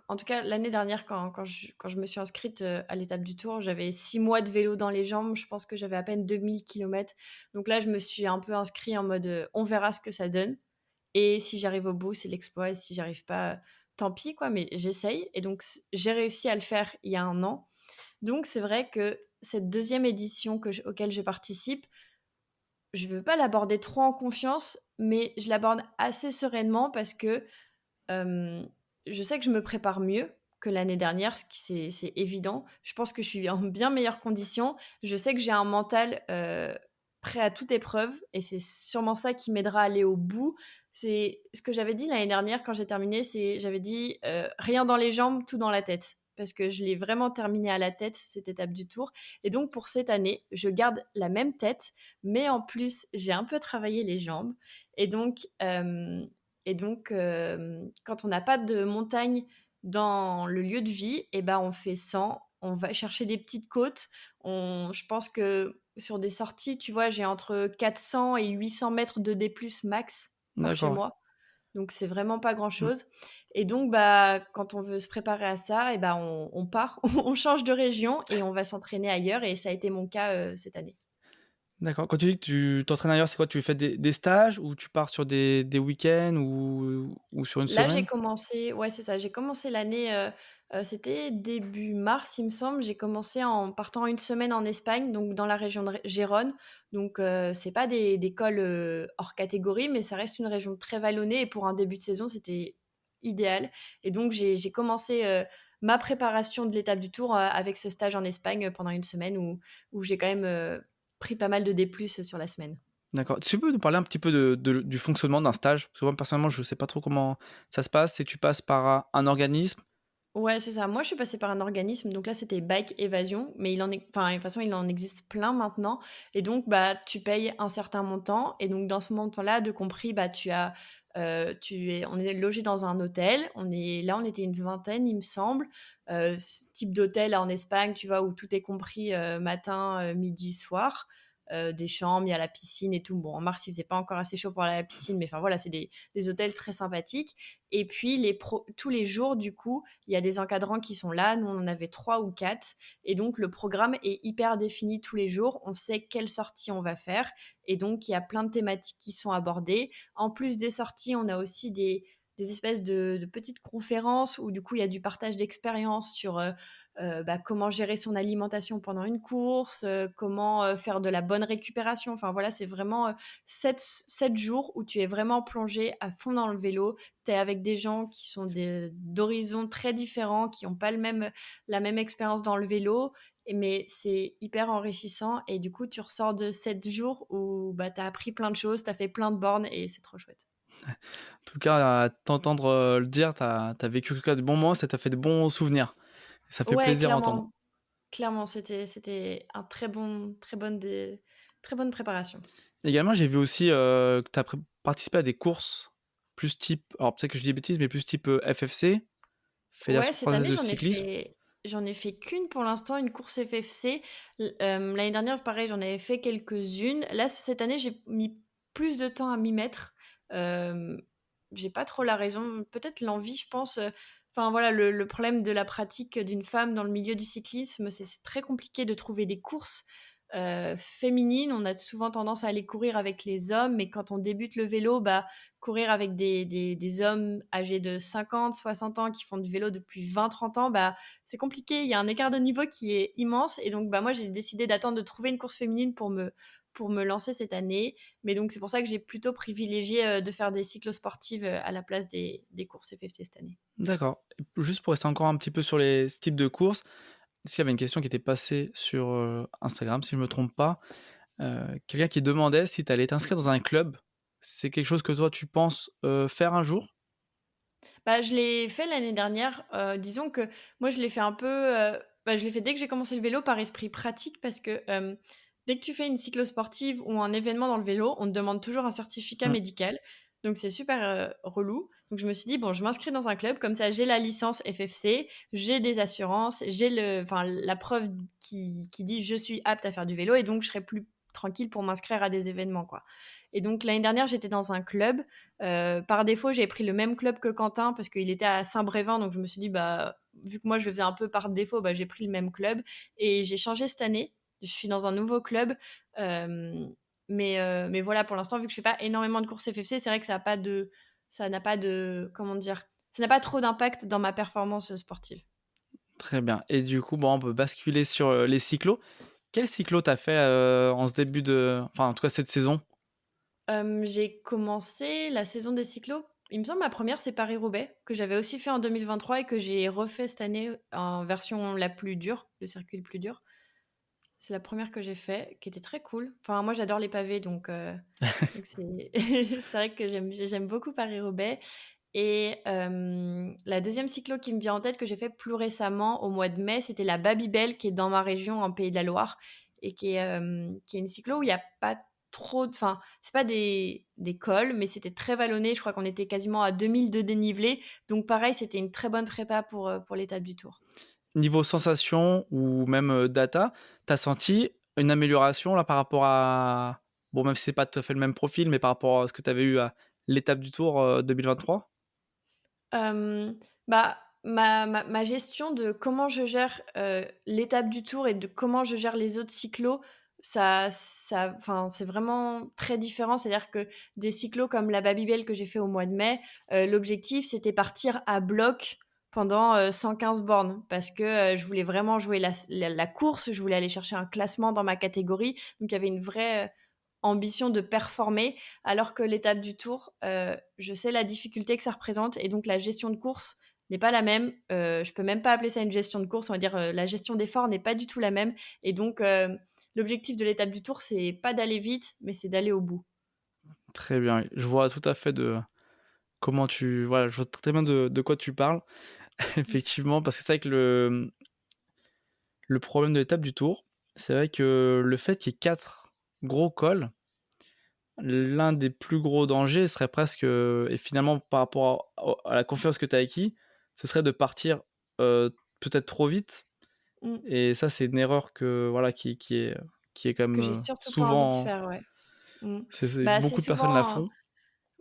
[SPEAKER 1] en tout cas, l'année dernière quand je me suis inscrite, à l'étape du Tour, j'avais 6 mois de vélo dans les jambes. Je pense que j'avais à peine 2 000 kilomètres. Donc là, je me suis un peu inscrit en mode, on verra ce que ça donne et si j'arrive au bout, c'est l'exploit et si j'arrive pas, tant pis quoi, mais j'essaye et donc j'ai réussi à le faire il y a 1 an. Donc c'est vrai que cette deuxième édition auquel je participe, je veux pas l'aborder trop en confiance, mais je l'aborde assez sereinement parce que, hem, je sais que je me prépare mieux que l'année dernière, ce qui c'est évident. Je pense que je suis en bien meilleures conditions. Je sais que j'ai un mental, prêt à toute épreuve et c'est sûrement ça qui m'aidera à aller au bout. C'est ce que j'avais dit l'année dernière quand j'ai terminé, j'avais dit, «Rien dans les jambes, tout dans la tête» parce que je l'ai vraiment terminé à la tête, cette étape du Tour et donc pour cette année, je garde la même tête, mais en plus, j'ai un peu travaillé les jambes et donc quand on n'a pas de montagne dans le lieu de vie et ben, on fait sans, on va chercher des petites côtes. On Je pense que sur des sorties, tu vois, j'ai entre 400 et 800 mètres de D+ max par chez
[SPEAKER 2] D'accord, ouais.
[SPEAKER 1] moi, donc c'est vraiment pas
[SPEAKER 2] Mmh.
[SPEAKER 1] grand-chose et donc bah, quand on veut se préparer à ça et ben, on part, on change de région et on va s'entraîner ailleurs et ça a été mon cas, cette année.
[SPEAKER 2] D'accord. Quand tu dis que tu t'entraînes ailleurs, c'est quoi? Tu fais des stages ou tu pars sur des week-ends ou sur une
[SPEAKER 1] Là, j'ai
[SPEAKER 2] semaine?
[SPEAKER 1] commencé ouais, c'est ça, j'ai commencé l'année, c'était début mars, il me semble. J'ai commencé en partant une semaine en Espagne, donc dans la région de Gérone. Donc, c'est pas des cols, hors catégorie, mais ça reste une région très vallonnée et pour un début de saison, c'était idéal et donc j'ai commencé, ma préparation de l'étape du Tour, avec ce stage en Espagne, pendant une semaine où j'ai quand même, pris pas mal de D+ sur la semaine.
[SPEAKER 2] D'accord. Tu peux nous parler un petit peu du fonctionnement d'un stage? Parce que moi, personnellement, je ne sais pas trop comment ça se passe. C'est tu passes par un organisme?
[SPEAKER 1] Ouais, c'est ça. Moi, je suis passée par un organisme, donc là, c'était Bike Évasion, mais de toute façon, il en existe plein maintenant et donc bah, tu payes un certain montant et donc dans ce montant-là, de compris, bah, on est logé dans un hôtel, on était une vingtaine, il me semble, ce type d'hôtel en Espagne, tu vois, où tout est compris, matin, midi, soir, des chambres, il y a la piscine et tout. Bon, en mars, il faisait pas encore assez chaud pour aller à la piscine, mais enfin voilà, c'est des hôtels très sympathiques et puis tous les jours, du coup, il y a des encadrants qui sont là. Nous, on en avait 3 ou 4 et donc le programme est hyper défini tous les jours. On sait quelle sortie on va faire et donc il y a plein de thématiques qui sont abordées. En plus des sorties, on a aussi des espèces de petites conférences où du coup, il y a du partage d'expérience sur, bah, comment gérer son alimentation pendant une course, comment, faire de la bonne récupération. Enfin voilà, c'est vraiment, 7 jours où tu es vraiment plongé à fond dans le vélo. Tu es avec des gens qui sont d'horizons très différents, qui ont pas la même expérience dans le vélo, mais c'est hyper enrichissant et du coup, tu ressors de 7 jours où, bah, tu as appris plein de choses, tu as fait plein de bornes et c'est trop chouette.
[SPEAKER 2] En tout cas, à t'entendre, le dire, tu as vécu en tout cas de bons moments, ça t'a fait de bons souvenirs. Ça fait
[SPEAKER 1] Ouais,
[SPEAKER 2] plaisir à entendre.
[SPEAKER 1] clairement, clairement, c'était un très bonne préparation.
[SPEAKER 2] Également, j'ai vu aussi, que tu as participé à des courses plus type alors peut-être que je dis des bêtises, mais plus type, FFC,
[SPEAKER 1] Ouais,
[SPEAKER 2] Fédération
[SPEAKER 1] cette
[SPEAKER 2] française
[SPEAKER 1] année,
[SPEAKER 2] de cyclisme.
[SPEAKER 1] j'en ai fait qu'une pour l'instant, une course FFC. L'année dernière, pareil, j'en avais fait quelques-unes. Là, cette année, j'ai mis plus de temps à m'y mettre. Hem, j'ai pas trop la raison, peut-être l'envie, je pense, enfin voilà, le problème de la pratique d'une femme dans le milieu du cyclisme, c'est très compliqué de trouver des courses, féminines. On a souvent tendance à aller courir avec les hommes, mais quand on débute le vélo, bah, courir avec des hommes âgés de 50, 60 ans qui font du vélo depuis 20, 30 ans, bah, c'est compliqué. Il y a un écart de niveau qui est immense et donc bah, moi, j'ai décidé d'attendre de trouver une course féminine pour me lancer cette année. Mais donc, c'est pour ça que j'ai plutôt privilégié de faire des cyclosportives à la place des courses FFC cette année.
[SPEAKER 2] D'accord. Juste pour rester encore un petit peu sur les ce type de courses, parce qu'il y avait une question qui était passée sur, Instagram, si je me trompe pas. Quelqu'un qui demandait si tu allais t'inscrire dans un club. C'est quelque chose que toi tu penses, faire un jour?
[SPEAKER 1] Bah, je l'ai fait l'année dernière, disons que moi je l'ai fait un peu, bah, je l'ai fait dès que j'ai commencé le vélo par esprit pratique parce que, dès que tu fais une cyclosportive ou un événement dans le vélo, on te demande toujours un certificat
[SPEAKER 2] Mmh.
[SPEAKER 1] médical, donc c'est super, relou. Donc je me suis dit: «Bon, je m'inscris dans un club, comme ça j'ai la licence FFC, j'ai des assurances, j'ai la preuve qui dit: "Je suis apte à faire du vélo" et donc je serai plus tranquille pour m'inscrire à des événements, quoi». Et donc l'année dernière, j'étais dans un club. Par défaut, j'avais pris le même club que Quentin parce qu'il était à Saint-Brévin, donc je me suis dit: «Bah, vu que moi je le faisais un peu par défaut, bah, j'ai pris le même club» et j'ai changé cette année. Je suis dans un nouveau club, hem, mais voilà, pour l'instant, vu que je fais pas énormément de courses FFC, c'est vrai que ça n'a pas de comment dire? Ça n'a pas trop d'impact dans ma performance, sportive.
[SPEAKER 2] Très bien et du coup, bon, on peut basculer sur, les cyclos. Quel cyclo tu as fait, en ce début de enfin, en tout cas cette saison?
[SPEAKER 1] J'ai commencé la saison des cyclos, il me semble ma première c'est Paris-Roubaix, que j'avais aussi fait en 2023 et que j'ai refait cette année en version la plus dure, le circuit le plus dur. C'est la première que j'ai fait, qui était très cool. Enfin, moi j'adore les pavés donc c'est c'est vrai que j'aime beaucoup Paris-Roubaix et la deuxième cyclo qui me vient en tête que j'ai fait plus récemment au mois de mai, c'était la Babybel qui est dans ma région en Pays de la Loire et qui est une cyclo où il y a pas trop d enfin, c'est pas des cols, mais c'était très vallonné. Je crois qu'on était quasiment à 2000 de dénivelé, donc pareil, c'était une très bonne prépa pour l'étape du Tour.
[SPEAKER 2] Niveau sensation ou même, data, tu as senti une amélioration là par rapport à bon, même si c'est pas tout à fait le même profil, mais par rapport à ce que tu avais eu à l'étape du Tour, 2023?
[SPEAKER 1] Bah, ma gestion de comment je gère, l'étape du Tour et de comment je gère les autres cyclos, enfin, c'est vraiment très différent. C'est-à-dire que des cyclos comme la Babybel que j'ai fait au mois de mai, l'objectif, c'était partir à bloc pendant 115 bornes parce que, je voulais vraiment jouer la course, je voulais aller chercher un classement dans ma catégorie. Donc il y avait une vraie, ambition de performer, alors que l'étape du Tour, je sais la difficulté que ça représente et donc la gestion de course n'est pas la même. Je peux même pas appeler ça une gestion de course, on va dire, la gestion d'effort n'est pas du tout la même et donc l'objectif de l'étape du Tour, c'est pas d'aller vite, mais c'est d'aller au bout.
[SPEAKER 2] Très bien, oui. Je vois tout à fait de comment tu voilà, je vois très bien de quoi tu parles.
[SPEAKER 1] Mmh.
[SPEAKER 2] Effectivement, parce que c'est vrai que le problème de l'étape du Tour, c'est vrai que le fait qu'il y ait 4 gros cols, l'un des plus gros dangers serait presque, et finalement par rapport à la confiance que tu as acquis, ce serait de partir, peut-être trop vite
[SPEAKER 1] Mmh.
[SPEAKER 2] et ça, c'est une erreur que voilà qui est quand
[SPEAKER 1] Que
[SPEAKER 2] même,
[SPEAKER 1] j'ai surtout pas envie de
[SPEAKER 2] souvent
[SPEAKER 1] faire, ouais. Mmh.
[SPEAKER 2] c'est
[SPEAKER 1] Bah, c'est
[SPEAKER 2] beaucoup de personnes la
[SPEAKER 1] souvent
[SPEAKER 2] font.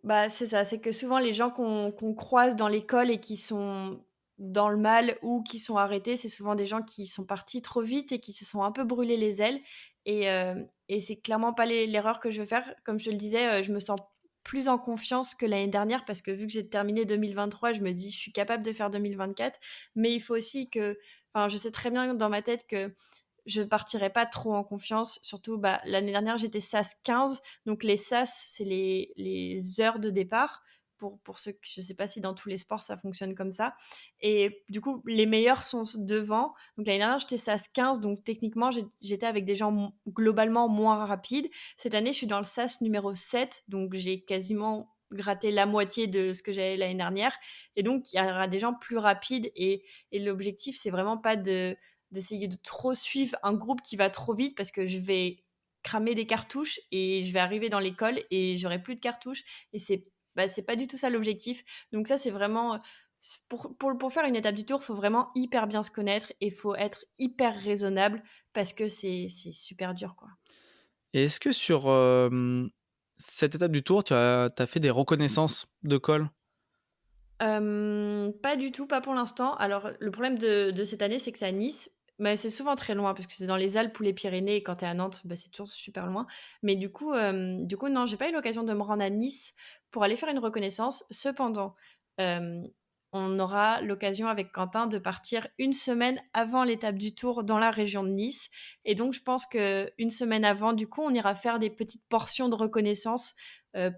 [SPEAKER 1] Bah, c'est ça, c'est que souvent les gens qu'on croise dans l'école et qui sont dans le mal ou qui sont arrêtés, c'est souvent des gens qui sont partis trop vite et qui se sont un peu brûlés les ailes et c'est clairement pas l'erreur que je veux faire. Comme je te le disais, je me sens plus en confiance que l'année dernière parce que vu que j'ai terminé 2023, je me dis: «Je suis capable de faire 2024». Mais il faut aussi que enfin, je sais très bien dans ma tête que je partirai pas trop en confiance. Surtout, bah, l'année dernière, j'étais SAS 15. Donc les SAS, c'est les heures de départ. Pour ceux que je sais pas si dans tous les sports ça fonctionne comme ça. Et du coup, les meilleurs sont devant. Donc l'année dernière, j'étais SAS 15. Donc techniquement, j'étais avec des gens globalement moins rapides. Cette année, je suis dans le SAS numéro 7. Donc j'ai quasiment gratté la moitié de ce que j'avais l'année dernière. Et donc, il y aura des gens plus rapides. Et l'objectif, c'est vraiment pas d'essayer de trop suivre un groupe qui va trop vite parce que je vais cramer des cartouches et je vais arriver dans l'école et j'aurai plus de cartouches et c'est pas du tout ça l'objectif. Donc ça, c'est vraiment pour faire une étape du Tour, faut vraiment hyper bien se connaître et faut être hyper raisonnable parce que c'est super dur, quoi.
[SPEAKER 2] Et est-ce que sur, cette étape du Tour, tu as fait des reconnaissances de col?
[SPEAKER 1] Pas du tout, pas pour l'instant. Alors, le problème de cette année, c'est que c'est à Nice, mais c'est souvent très loin parce que c'est dans les Alpes ou les Pyrénées et quand tu es à Nantes, bah, c'est toujours super loin. Mais du coup, non, j'ai pas eu l'occasion de me rendre à Nice pour aller faire une reconnaissance. Cependant, hem on aura l'occasion avec Quentin de partir une semaine avant l'étape du Tour dans la région de Nice. Et donc, je pense qu'une semaine avant, du coup, on ira faire des petites portions de reconnaissance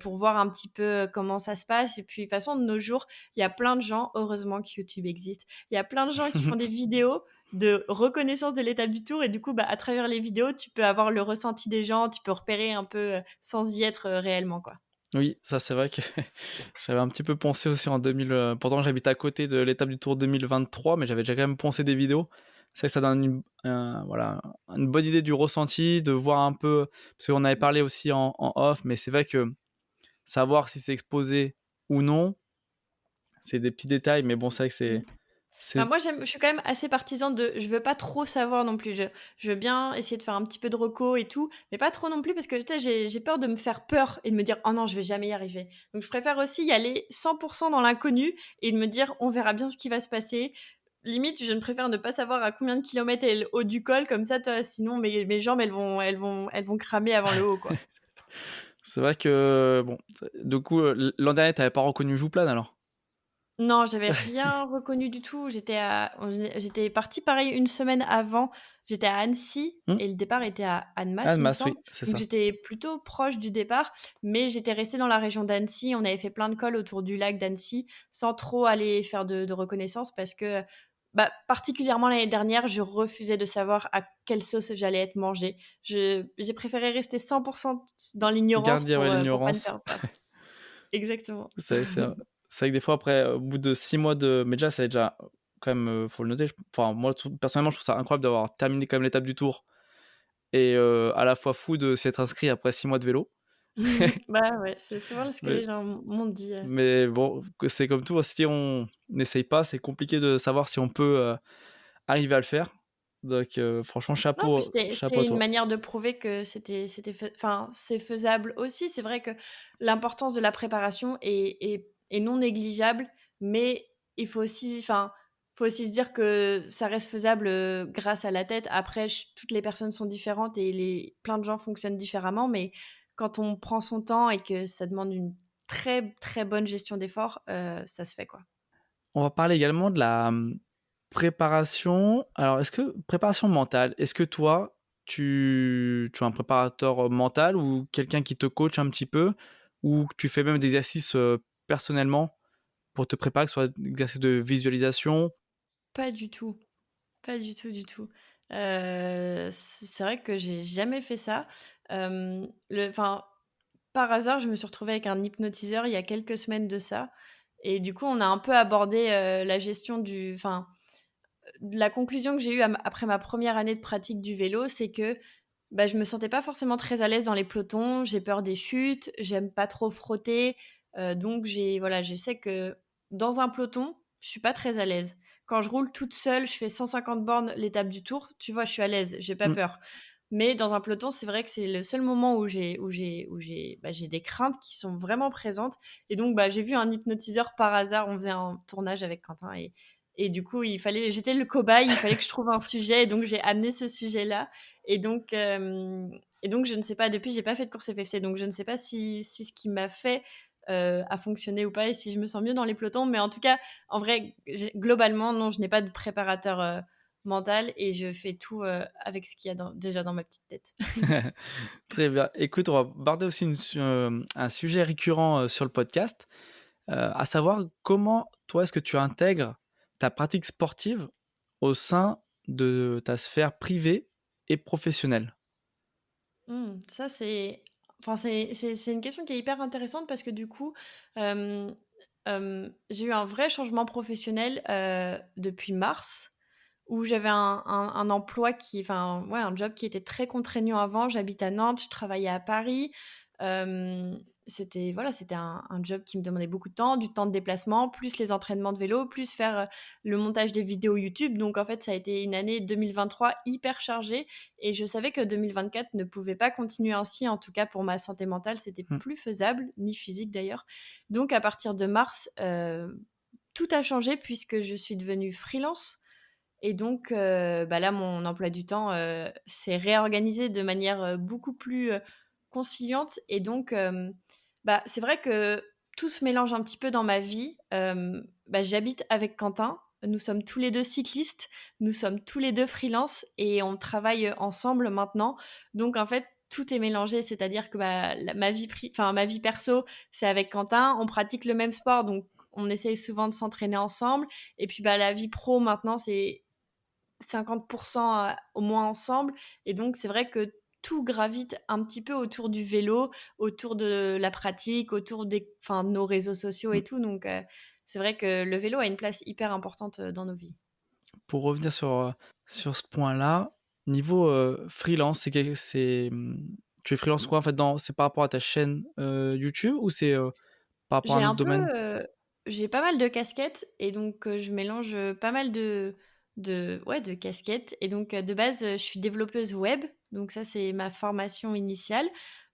[SPEAKER 1] pour voir un petit peu comment ça se passe. Et puis, de toute façon, de nos jours, il y a plein de gens, heureusement que YouTube existe, il y a plein de gens qui font des vidéos de reconnaissance de l'étape du Tour. Et du coup, à travers les vidéos, tu peux avoir le ressenti des gens, tu peux repérer un peu sans y être réellement, quoi.
[SPEAKER 2] Oui, ça c'est vrai que j'avais un petit peu poncé aussi en 2000, pourtant j'habite à côté de l'étape du Tour 2023, mais j'avais déjà quand même poncé des vidéos. C'est vrai que ça donne voilà, une bonne idée du ressenti, de voir un peu parce qu'on avait parlé aussi en off, mais c'est vrai que savoir si c'est exposé ou non, c'est des petits détails, mais bon, c'est vrai que
[SPEAKER 1] Mm.
[SPEAKER 2] c'est
[SPEAKER 1] Moi, je suis quand même assez partisan de je veux pas trop savoir non plus. Je veux bien essayer de faire un petit peu de reco et tout, mais pas trop non plus parce que, tu sais, j'ai peur de me faire peur et de me dire: «Oh non, je vais jamais y arriver». Donc je préfère aussi y aller 100 dans l'inconnu et de me dire: «On verra bien ce qui va se passer». Limite, je ne préfère ne pas savoir à combien de kilomètres est le haut du col comme ça, tu vois? Sinon mes jambes, elles vont cramer avant le haut, quoi.
[SPEAKER 2] c'est vrai que bon, du coup, l'an dernier, tu avais pas reconnu Jouplane alors?
[SPEAKER 1] Non, j'avais rien reconnu du tout. J'étais partie pareil une semaine avant. J'étais à Annecy
[SPEAKER 2] Mmh?
[SPEAKER 1] et le départ était à Annemasse, il me
[SPEAKER 2] Annemasse,
[SPEAKER 1] semble.
[SPEAKER 2] oui, c'est
[SPEAKER 1] Donc
[SPEAKER 2] ça.
[SPEAKER 1] j'étais plutôt proche du départ, mais j'étais restée dans la région d'Annecy. On avait fait plein de cols autour du lac d'Annecy sans trop aller faire de reconnaissance parce que, particulièrement l'année dernière, je refusais de savoir à quelle sauce j'allais être mangée. J'ai préféré rester 100 dans l'ignorance
[SPEAKER 2] Garder, ouais,
[SPEAKER 1] pour pas me
[SPEAKER 2] l'ignorance.
[SPEAKER 1] faire peur. Exactement.
[SPEAKER 2] C'est vrai que des fois après, au bout de 6 mois de mais déjà, c'est déjà quand même, faut le noter, enfin moi tout personnellement, je trouve ça incroyable d'avoir terminé quand même l'étape du Tour et à la fois fou de s'être inscrit après 6 mois de vélo.
[SPEAKER 1] Bah, ouais, c'est souvent ce que
[SPEAKER 2] Mais
[SPEAKER 1] les gens m'ont dit.
[SPEAKER 2] mais bon, que c'est comme tout, hein, si on n'essaye pas, c'est compliqué de savoir si on peut, arriver à le faire. Donc franchement
[SPEAKER 1] Non, puis
[SPEAKER 2] chapeau
[SPEAKER 1] c'était
[SPEAKER 2] à
[SPEAKER 1] une
[SPEAKER 2] toi.
[SPEAKER 1] manière de prouver que c'est faisable aussi. C'est vrai que l'importance de la préparation est non négligeable, mais il faut aussi se dire que ça reste faisable, grâce à la tête. Après toutes les personnes sont différentes et les plein de gens fonctionnent différemment, mais quand on prend son temps et que ça demande une très, très bonne gestion d'effort, ça se fait, quoi.
[SPEAKER 2] On va parler également de la, préparation. Alors est-ce que préparation mentale, est-ce que toi, tu as un préparateur, mental ou quelqu'un qui te coach un petit peu? Ou tu fais même des exercices, personnellement pour te préparer, que ce soit des exercices de visualisation?
[SPEAKER 1] Pas du tout. Pas du tout, du tout. C'est vrai que j'ai jamais fait ça. Par hasard, je me suis retrouvée avec un hypnotiseur il y a quelques semaines de ça et du coup, on a un peu abordé, la gestion la conclusion que j'ai eue après ma première année de pratique du vélo, c'est que, je me sentais pas forcément très à l'aise dans les pelotons. J'ai peur des chutes, j'aime pas trop frotter, donc je sais que dans un peloton, je suis pas très à l'aise. Quand je roule toute seule, je fais 150 bornes l'étape du Tour, tu vois? Je suis à l'aise, j'ai pas
[SPEAKER 2] Mmh.
[SPEAKER 1] peur. Mais dans un peloton, c'est vrai que c'est le seul moment j'ai des craintes qui sont vraiment présentes et donc j'ai vu un hypnotiseur par hasard. On faisait un tournage avec Quentin et du coup, j'étais le cobaye, il fallait que je trouve un sujet et donc j'ai amené ce sujet-là et donc je ne sais pas, depuis j'ai pas fait de course FFC, donc je ne sais pas si ce qui m'a fait, a fonctionné ou pas et si je me sens mieux dans les pelotons. Mais en tout cas, en vrai, globalement, non, je n'ai pas de préparateur, mental et je fais tout, avec ce qu'il y a déjà dans ma petite tête.
[SPEAKER 2] Très bien. Écoute, on va aborder aussi un sujet récurrent, sur le podcast, à savoir comment toi, est-ce que tu intègres ta pratique sportive au sein de ta sphère privée et professionnelle?
[SPEAKER 1] Ça c'est une question qui est hyper intéressante parce que du coup, hem, j'ai eu un vrai changement professionnel, depuis mars où j'avais un emploi un job qui était très contraignant avant. J'habite à Nantes, je travaillais à Paris. C'était un job qui me demandait beaucoup de temps, du temps de déplacement, plus les entraînements de vélo, plus faire, le montage des vidéos YouTube. Donc en fait, ça a été une année 2023 hyper chargée et je savais que 2024 ne pouvait pas continuer ainsi. En tout cas, pour ma santé mentale, c'était
[SPEAKER 2] Mmh.
[SPEAKER 1] plus faisable, ni physique d'ailleurs. Donc à partir de mars, tout a changé puisque je suis devenue freelance et donc, là, mon emploi du temps, s'est réorganisé de manière, beaucoup plus, conciliante et donc, c'est vrai que tout se mélange un petit peu dans ma vie, bah, j'habite avec Quentin. Nous sommes tous les 2 cyclistes, nous sommes tous les 2 freelance et on travaille ensemble maintenant. Donc en fait, tout est mélangé, c'est-à-dire que, bah, ma vie perso, c'est avec Quentin. On pratique le même sport, donc on essaye souvent de s'entraîner ensemble et puis, bah, la vie pro maintenant, c'est 50 au moins ensemble et donc c'est vrai que tout gravite un petit peu autour du vélo, autour de la pratique, autour de nos réseaux sociaux
[SPEAKER 2] Mmh.
[SPEAKER 1] et tout donc c'est vrai que le vélo a une place hyper importante, dans nos vies.
[SPEAKER 2] Pour revenir sur ce point-là, niveau, freelance, tu es freelance quoi en fait dans c'est par rapport à ta chaîne, YouTube ou c'est, par rapport à
[SPEAKER 1] J'ai
[SPEAKER 2] un
[SPEAKER 1] un
[SPEAKER 2] autre
[SPEAKER 1] peu,
[SPEAKER 2] domaine?
[SPEAKER 1] j'ai pas mal de casquettes et donc je mélange, pas mal de casquettes et donc de base, je suis développeuse web, donc ça, c'est ma formation initiale.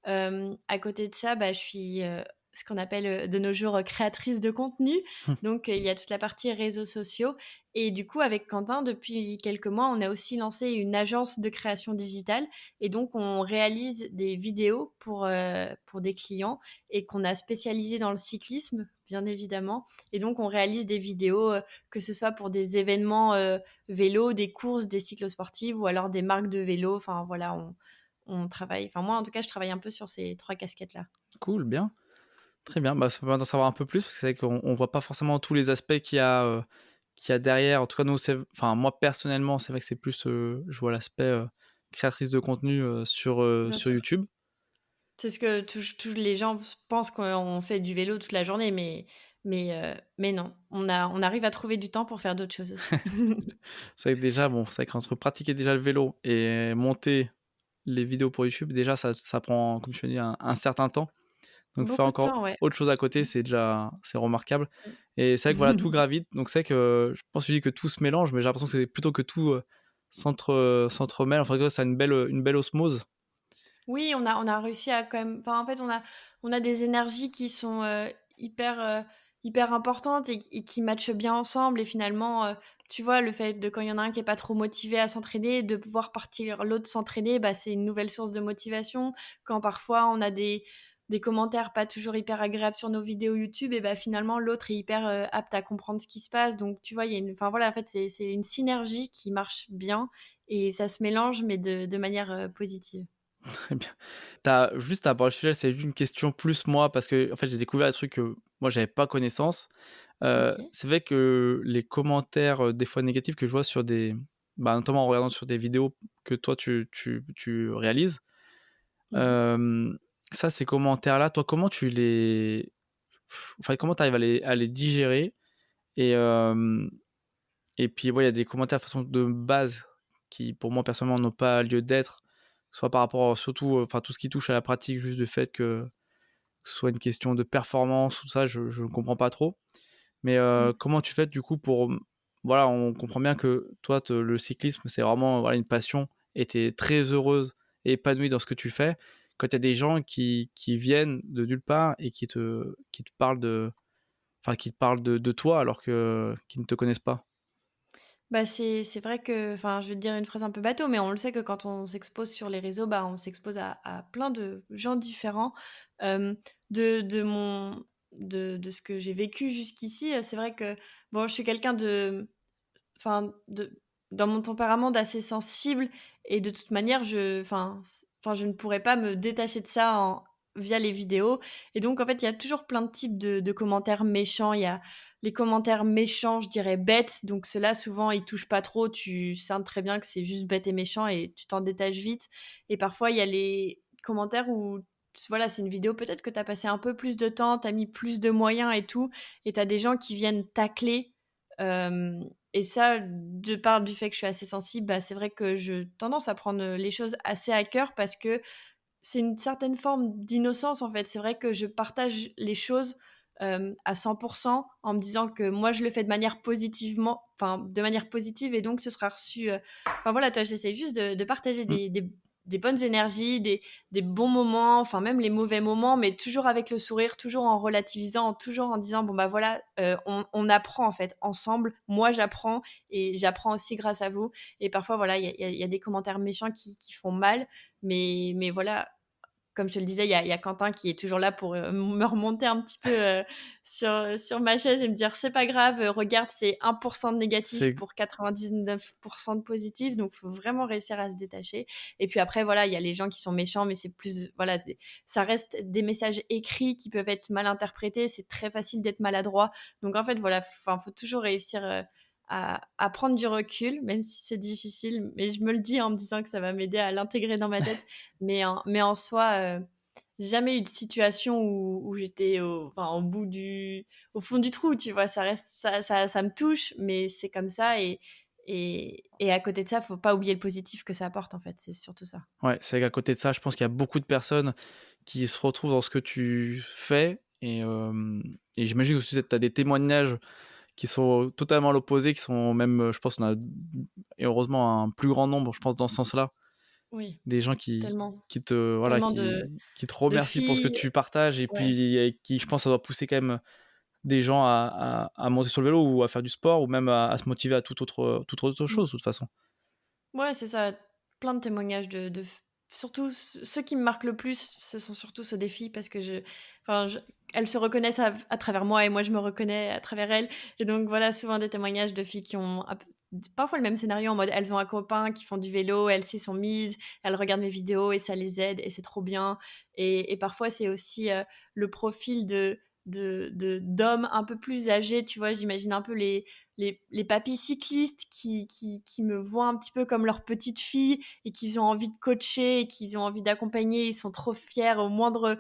[SPEAKER 1] À côté de ça, bah, je suis, ce qu'on appelle, de nos jours, créatrice de contenu, donc il y a toute la partie réseaux sociaux et du coup, avec Quentin, depuis quelques mois, on a aussi lancé une agence de création digitale et donc on réalise des vidéos pour des clients et qu'on a spécialisé dans le cyclisme, bien évidemment. Et donc, on réalise des vidéos, que ce soit pour des événements vélo, des courses, des cyclosportives ou alors des marques de vélo. Enfin, voilà, on travaille. Enfin, moi, en tout cas, je travaille un peu sur ces trois casquettes-là.
[SPEAKER 2] Cool, bien, très bien. Bah, ça permet d'en savoir un peu plus parce que c'est vrai qu'on voit pas forcément tous les aspects qu'il y a derrière. En tout cas, nous, moi personnellement, c'est vrai que c'est plus, je vois l'aspect, créatrice de contenu,
[SPEAKER 1] Bien
[SPEAKER 2] sur
[SPEAKER 1] sûr.
[SPEAKER 2] YouTube.
[SPEAKER 1] C'est ce que tous les gens pensent qu'on fait du vélo toute la journée, mais non. On arrive à trouver du temps pour faire d'autres choses aussi.
[SPEAKER 2] C'est vrai que déjà, bon, c'est vrai qu'entre pratiquer déjà le vélo et monter les vidéos pour YouTube, déjà ça prend, comme tu as dit, un certain temps. Donc faire
[SPEAKER 1] Beaucoup de
[SPEAKER 2] encore
[SPEAKER 1] temps, ouais.
[SPEAKER 2] autre chose à côté, c'est remarquable et c'est vrai que voilà, tout gravite. Donc c'est vrai que je pense que tu dis que tout se mélange, mais j'ai l'impression que c'est plutôt que tout, s'entremêle. Enfin, que ça a une belle osmose.
[SPEAKER 1] Oui, on a réussi à quand même en fait, on a des énergies qui sont, hyper importantes et qui matchent bien ensemble et finalement, tu vois, le fait de quand il y en a un qui est pas trop motivé à s'entraîner, de pouvoir partir l'autre s'entraîner, bah, c'est une nouvelle source de motivation. Quand parfois on a des commentaires pas toujours hyper agréables sur nos vidéos YouTube et bah, finalement l'autre est hyper, apte à comprendre ce qui se passe donc tu vois, il y a une enfin voilà, en fait, c'est une synergie qui marche bien et ça se mélange mais de manière, positive.
[SPEAKER 2] Très bien. Juste à aborder le sujet, c'est juste une question plus moi parce que en fait, j'ai découvert un truc que moi j'avais pas connaissance.
[SPEAKER 1] OK.
[SPEAKER 2] C'est vrai que les commentaires, des fois négatifs que je vois notamment en regardant sur des vidéos que toi tu réalises,
[SPEAKER 1] Mmh.
[SPEAKER 2] hem, ça ces commentaires-là, toi comment tu les enfin comment tu arrives à les digérer? Et et puis ouais, il y a des commentaires de façon de base qui pour moi personnellement n'ont pas lieu d'être, soit par rapport surtout, enfin tout ce qui touche à la pratique, juste le fait que ce soit une question de performance ou ça, je ne comprends pas trop. Mais
[SPEAKER 1] Mmh.
[SPEAKER 2] comment tu fais du coup pour, voilà, on comprend bien que toi le cyclisme, c'est vraiment, voilà, une passion et tu es très heureuse et épanouie dans ce que tu fais. Quand il y a des gens qui viennent de nulle part et qui te parlent qui te parlent de toi alors que qu'ils ne te connaissent pas.
[SPEAKER 1] Bah, c'est vrai que enfin, je vais te dire une phrase un peu bateau, mais on le sait que quand on s'expose sur les réseaux, bah, on s'expose à plein de gens différents. Hem, de mon de ce que j'ai vécu jusqu'ici, c'est vrai que, bon, je suis quelqu'un de enfin, dans mon tempérament d'assez sensible et de toute manière, je ne pourrais pas me détacher de ça via les vidéos et donc en fait, il y a toujours plein de types de commentaires méchants. Il y a les commentaires méchants, je dirais bêtes, donc ceux-là, souvent, ils touchent pas trop. Tu sens très bien que c'est juste bête et méchant et tu t'en détaches vite et parfois, il y a les commentaires où voilà, c'est une vidéo peut-être que tu as passé un peu plus de temps, tu as mis plus de moyens et tout et tu as des gens qui viennent tacler, hem et ça, de part du fait que je suis assez sensible, bah, c'est vrai que je tendance à prendre, les choses assez à cœur parce que c'est une certaine forme d'innocence, en fait. C'est vrai que je partage les choses, à 100 en me disant que moi, je le fais de manière positive et donc ce sera reçu, enfin voilà, toi, j'essaie juste de partager
[SPEAKER 2] Mmh.
[SPEAKER 1] des bonnes énergies, des bons moments, enfin même les mauvais moments, mais toujours avec le sourire, toujours en relativisant, toujours en disant: «Bon, bah, voilà, on apprend, en fait, ensemble. Moi, j'apprends et j'apprends aussi grâce à vous» et parfois, voilà, il y a des commentaires méchants qui font mal, mais voilà, comme je te le disais, il y a Quentin qui est toujours là pour, me remonter un petit peu, sur ma chaise et me dire: «C'est pas grave, regarde, c'est 1 de négatif
[SPEAKER 2] C'est
[SPEAKER 1] pour 99 de positif», donc faut vraiment réussir à se détacher. Et puis après, voilà, il y a les gens qui sont méchants, mais c'est plus, voilà, ça reste des messages écrits qui peuvent être mal interprétés. C'est très facile d'être maladroit. Donc en fait, voilà, enfin, faut toujours réussir à prendre du recul, même si c'est difficile. Mais je me le dis en me disant que ça va m'aider à l'intégrer dans ma tête. Mais en soi, j'ai jamais eu de situation où j'étais enfin, au fond du trou, tu vois. Ça reste, ça me touche, mais c'est comme ça. Et à côté de ça, faut pas oublier le positif que ça apporte, en fait. C'est surtout ça.
[SPEAKER 2] Ouais, c'est qu'à côté de ça, je pense qu'il y a beaucoup de personnes qui se retrouvent dans ce que tu fais et j'imagine aussi que tu as des témoignages qui sont totalement à l'opposé, qui sont même, je pense qu'on a et heureusement un plus grand nombre, je pense, dans ce sens-là.
[SPEAKER 1] Oui,
[SPEAKER 2] Des gens
[SPEAKER 1] tellement,
[SPEAKER 2] qui te voilà,
[SPEAKER 1] tellement
[SPEAKER 2] qui te
[SPEAKER 1] de
[SPEAKER 2] remercient pour ce que
[SPEAKER 1] filles.
[SPEAKER 2] tu partages et
[SPEAKER 1] Ouais.
[SPEAKER 2] puis et qui, je pense, ça doit pousser quand même des gens à monter sur le vélo ou à faire du sport ou même à se motiver à toute autre
[SPEAKER 1] Mmh.
[SPEAKER 2] chose, de toute façon.
[SPEAKER 1] Ouais, c'est ça. Plein de témoignages de f surtout ceux qui me marquent le plus, ce sont surtout ceux des filles parce que enfin, elles se reconnaissent à travers moi et moi je me reconnais à travers elles. Et donc voilà, souvent des témoignages de filles qui ont parfois le même scénario, en mode elles ont un copain qui font du vélo, elles s'y sont mises, elles regardent mes vidéos et ça les aide et c'est trop bien. Et parfois c'est aussi, le profil d'hommes un peu plus âgés, tu vois? J'imagine un peu les papys cyclistes qui me voient un petit peu comme leur petite fille et qu'ils ont envie de coacher et qu'ils ont envie d'accompagner. Ils sont trop fiers au moindre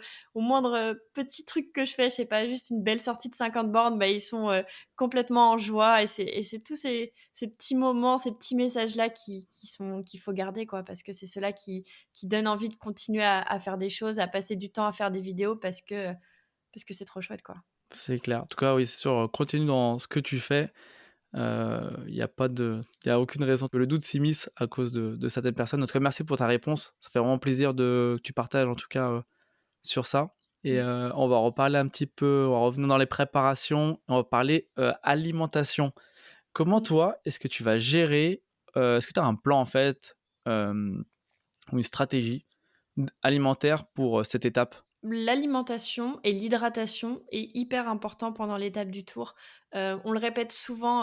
[SPEAKER 1] petit truc que je fais, je sais pas, juste une belle sortie de 50 bornes, bah, ils sont, complètement en joie. Et c'est tous ces petits moments, ces petits messages-là qu'il faut garder, quoi, parce que c'est ceux-là qui donnent envie de continuer à faire des choses, à passer du temps à faire des vidéos parce que c'est trop chouette, quoi.
[SPEAKER 2] C'est clair. En tout cas, oui, c'est sûr, continue dans ce que tu fais. Il y a aucune raison que le doute s'immisce à cause de certaines personnes. En tout cas, merci pour ta réponse. Ça fait vraiment plaisir que tu partages, en tout cas, sur ça et
[SPEAKER 1] Mmh.
[SPEAKER 2] on va reparler un petit peu, on va revenir dans les préparations, on va parler, alimentation. Comment
[SPEAKER 1] Mmh.
[SPEAKER 2] toi, est-ce que tu vas gérer, est-ce que tu as un plan, en fait, ou une stratégie alimentaire pour, cette étape?
[SPEAKER 1] L'alimentation et l'hydratation est hyper important pendant l'étape du tour. On le répète souvent,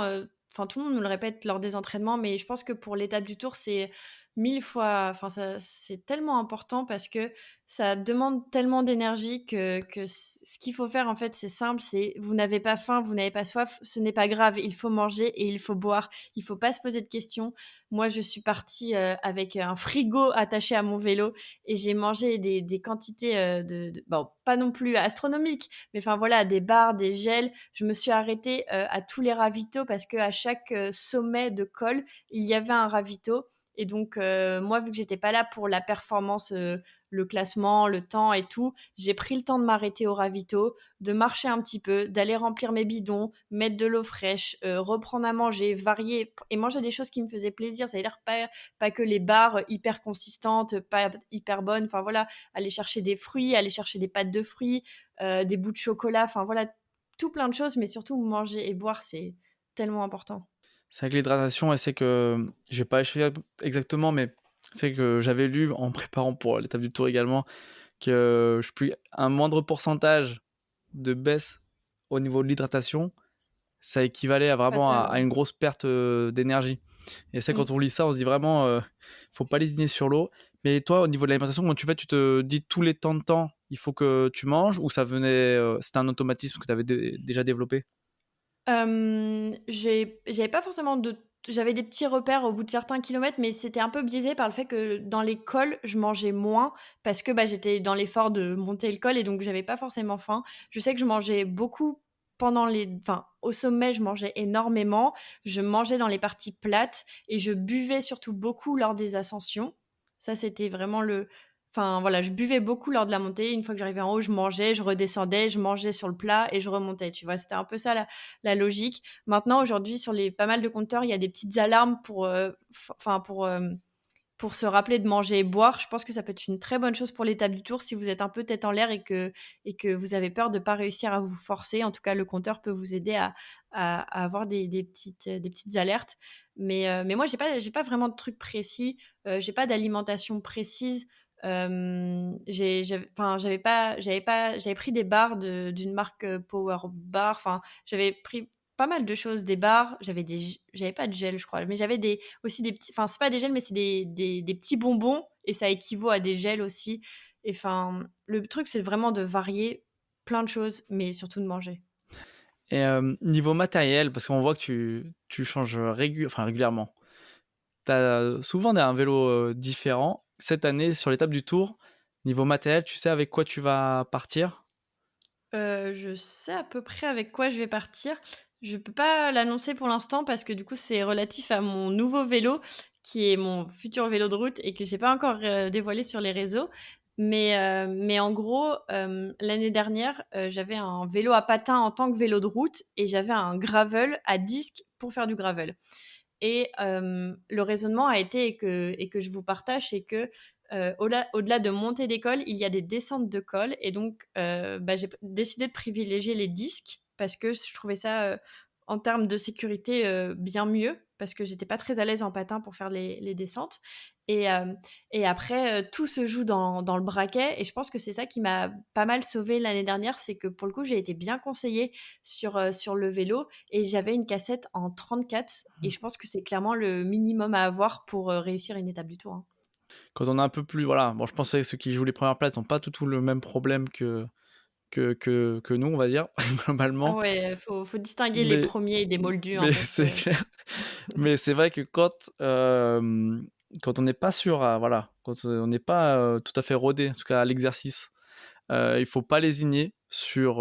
[SPEAKER 1] enfin tout le monde nous le répète lors des entraînements, mais je pense que pour l'étape du tour, c'est 1000 fois, enfin ça c'est tellement important parce que ça demande tellement d'énergie que ce qu'il faut faire en fait, c'est simple, c'est vous n'avez pas faim, vous n'avez pas soif, ce n'est pas grave, il faut manger et il faut boire. Il faut pas se poser de questions. Moi, je suis partie, avec un frigo attaché à mon vélo et j'ai mangé des quantités, bon, pas non plus astronomiques, mais enfin voilà, des bars, des gels. Je me suis arrêtée, à tous les ravitaux parce qu'à chaque, sommet de col, il y avait un ravito. Et donc moi, vu que j'étais pas là pour la performance, le classement, le temps et tout, j'ai pris le temps de m'arrêter au ravito, de marcher un petit peu, d'aller remplir mes bidons, mettre de l'eau fraîche, reprendre à manger, varier et manger des choses qui me faisaient plaisir. C'est-à-dire pas que les barres hyper consistantes, pas hyper bonnes. Enfin voilà, aller chercher des fruits, aller chercher des pâtes de fruits, des bouts de chocolat. Enfin voilà, tout plein de choses, mais surtout manger et boire, c'est tellement important.
[SPEAKER 2] C'est vrai que l'hydratation, et c'est que j'ai pas écrit exactement, mais c'est que j'avais lu en préparant pour l'étape du tour également que je puis un moindre pourcentage de baisse au niveau de l'hydratation, ça équivalait à
[SPEAKER 1] C'est
[SPEAKER 2] vraiment
[SPEAKER 1] fatal,
[SPEAKER 2] à
[SPEAKER 1] ouais.
[SPEAKER 2] une grosse perte d'énergie. Et c'est quand
[SPEAKER 1] Mmh.
[SPEAKER 2] on lit ça, on se dit vraiment, faut pas lésiner sur l'eau. Mais toi, au niveau de l'alimentation, comment tu fais? Tu te dis tous les temps de temps, il faut que tu manges ou ça venait, c'était un automatisme que tu avais déjà développé?
[SPEAKER 1] J'avais pas forcément j'avais des petits repères au bout de certains kilomètres, mais c'était un peu biaisé par le fait que dans les cols, je mangeais moins parce que, bah, j'étais dans l'effort de monter le col et donc j'avais pas forcément faim. Je sais que je mangeais beaucoup enfin, au sommet, je mangeais énormément. Je mangeais dans les parties plates et je buvais surtout beaucoup lors des ascensions. Ça, c'était vraiment enfin, voilà, je buvais beaucoup lors de la montée. Une fois que j'arrivais en haut, je mangeais, je redescendais, je mangeais sur le plat et je remontais, tu vois? C'était un peu ça la logique. Maintenant, aujourd'hui, sur les pas mal de compteurs, il y a des petites alarmes enfin pour se rappeler de manger et boire. Je pense que ça peut être une très bonne chose pour l'étape du tour si vous êtes un peu tête en l'air et que vous avez peur de pas réussir à vous forcer. En tout cas, le compteur peut vous aider à avoir des petites alertes. Mais moi, j'ai pas vraiment de truc précis. J'ai pas d'alimentation précise. J'avais pris des barres d'une marque, Power Bar, enfin, j'avais pris pas mal de choses, des barres, j'avais pas de gel, je crois, mais j'avais aussi des petits, enfin, c'est pas des gels, mais c'est des petits bonbons et ça équivaut à des gels aussi et enfin, le truc, c'est vraiment de varier plein de choses, mais surtout de manger.
[SPEAKER 2] Et niveau matériel, parce qu'on voit que tu changes régulièrement. Tu as souvent un vélo, différent. Cette année, sur l'étape du Tour, niveau matériel, tu sais avec quoi tu vas partir?
[SPEAKER 1] Je sais à peu près avec quoi je vais partir. Je peux pas l'annoncer pour l'instant parce que du coup, c'est relatif à mon nouveau vélo, qui est mon futur vélo de route et que j'ai pas encore, dévoilé sur les réseaux. Mais en gros, l'année dernière, j'avais un vélo à patins en tant que vélo de route et j'avais un gravel à disque pour faire du gravel. Et le raisonnement a été et que je vous partage, c'est que, au-delà de montées d'école, il y a des descentes de col et donc j'ai décidé de privilégier les disques parce que je trouvais ça, en termes de sécurité, bien mieux parce que j'étais pas très à l'aise en patin pour faire les descentes et après, tout se joue dans le braquet et je pense que c'est ça qui m'a pas mal sauvée l'année dernière. C'est que pour le coup, j'ai été bien conseillée sur le vélo et j'avais une cassette en 34 et je pense que c'est clairement le minimum à avoir pour, réussir une étape du Tour, hein.
[SPEAKER 2] Quand on est un peu plus voilà, bon je pense que ceux qui jouent les premières places n'ont pas du tout le même problème que nous, on va dire,
[SPEAKER 1] Ah
[SPEAKER 2] globalement.
[SPEAKER 1] ouais, faut distinguer les
[SPEAKER 2] Mais
[SPEAKER 1] premiers des moldus, hein,
[SPEAKER 2] mais
[SPEAKER 1] parce que
[SPEAKER 2] c'est clair. Mais c'est vrai que quand on n'est pas sûr à voilà, quand on n'est pas, tout à fait rodé, en tout cas à l'exercice, il faut pas lésigner sur,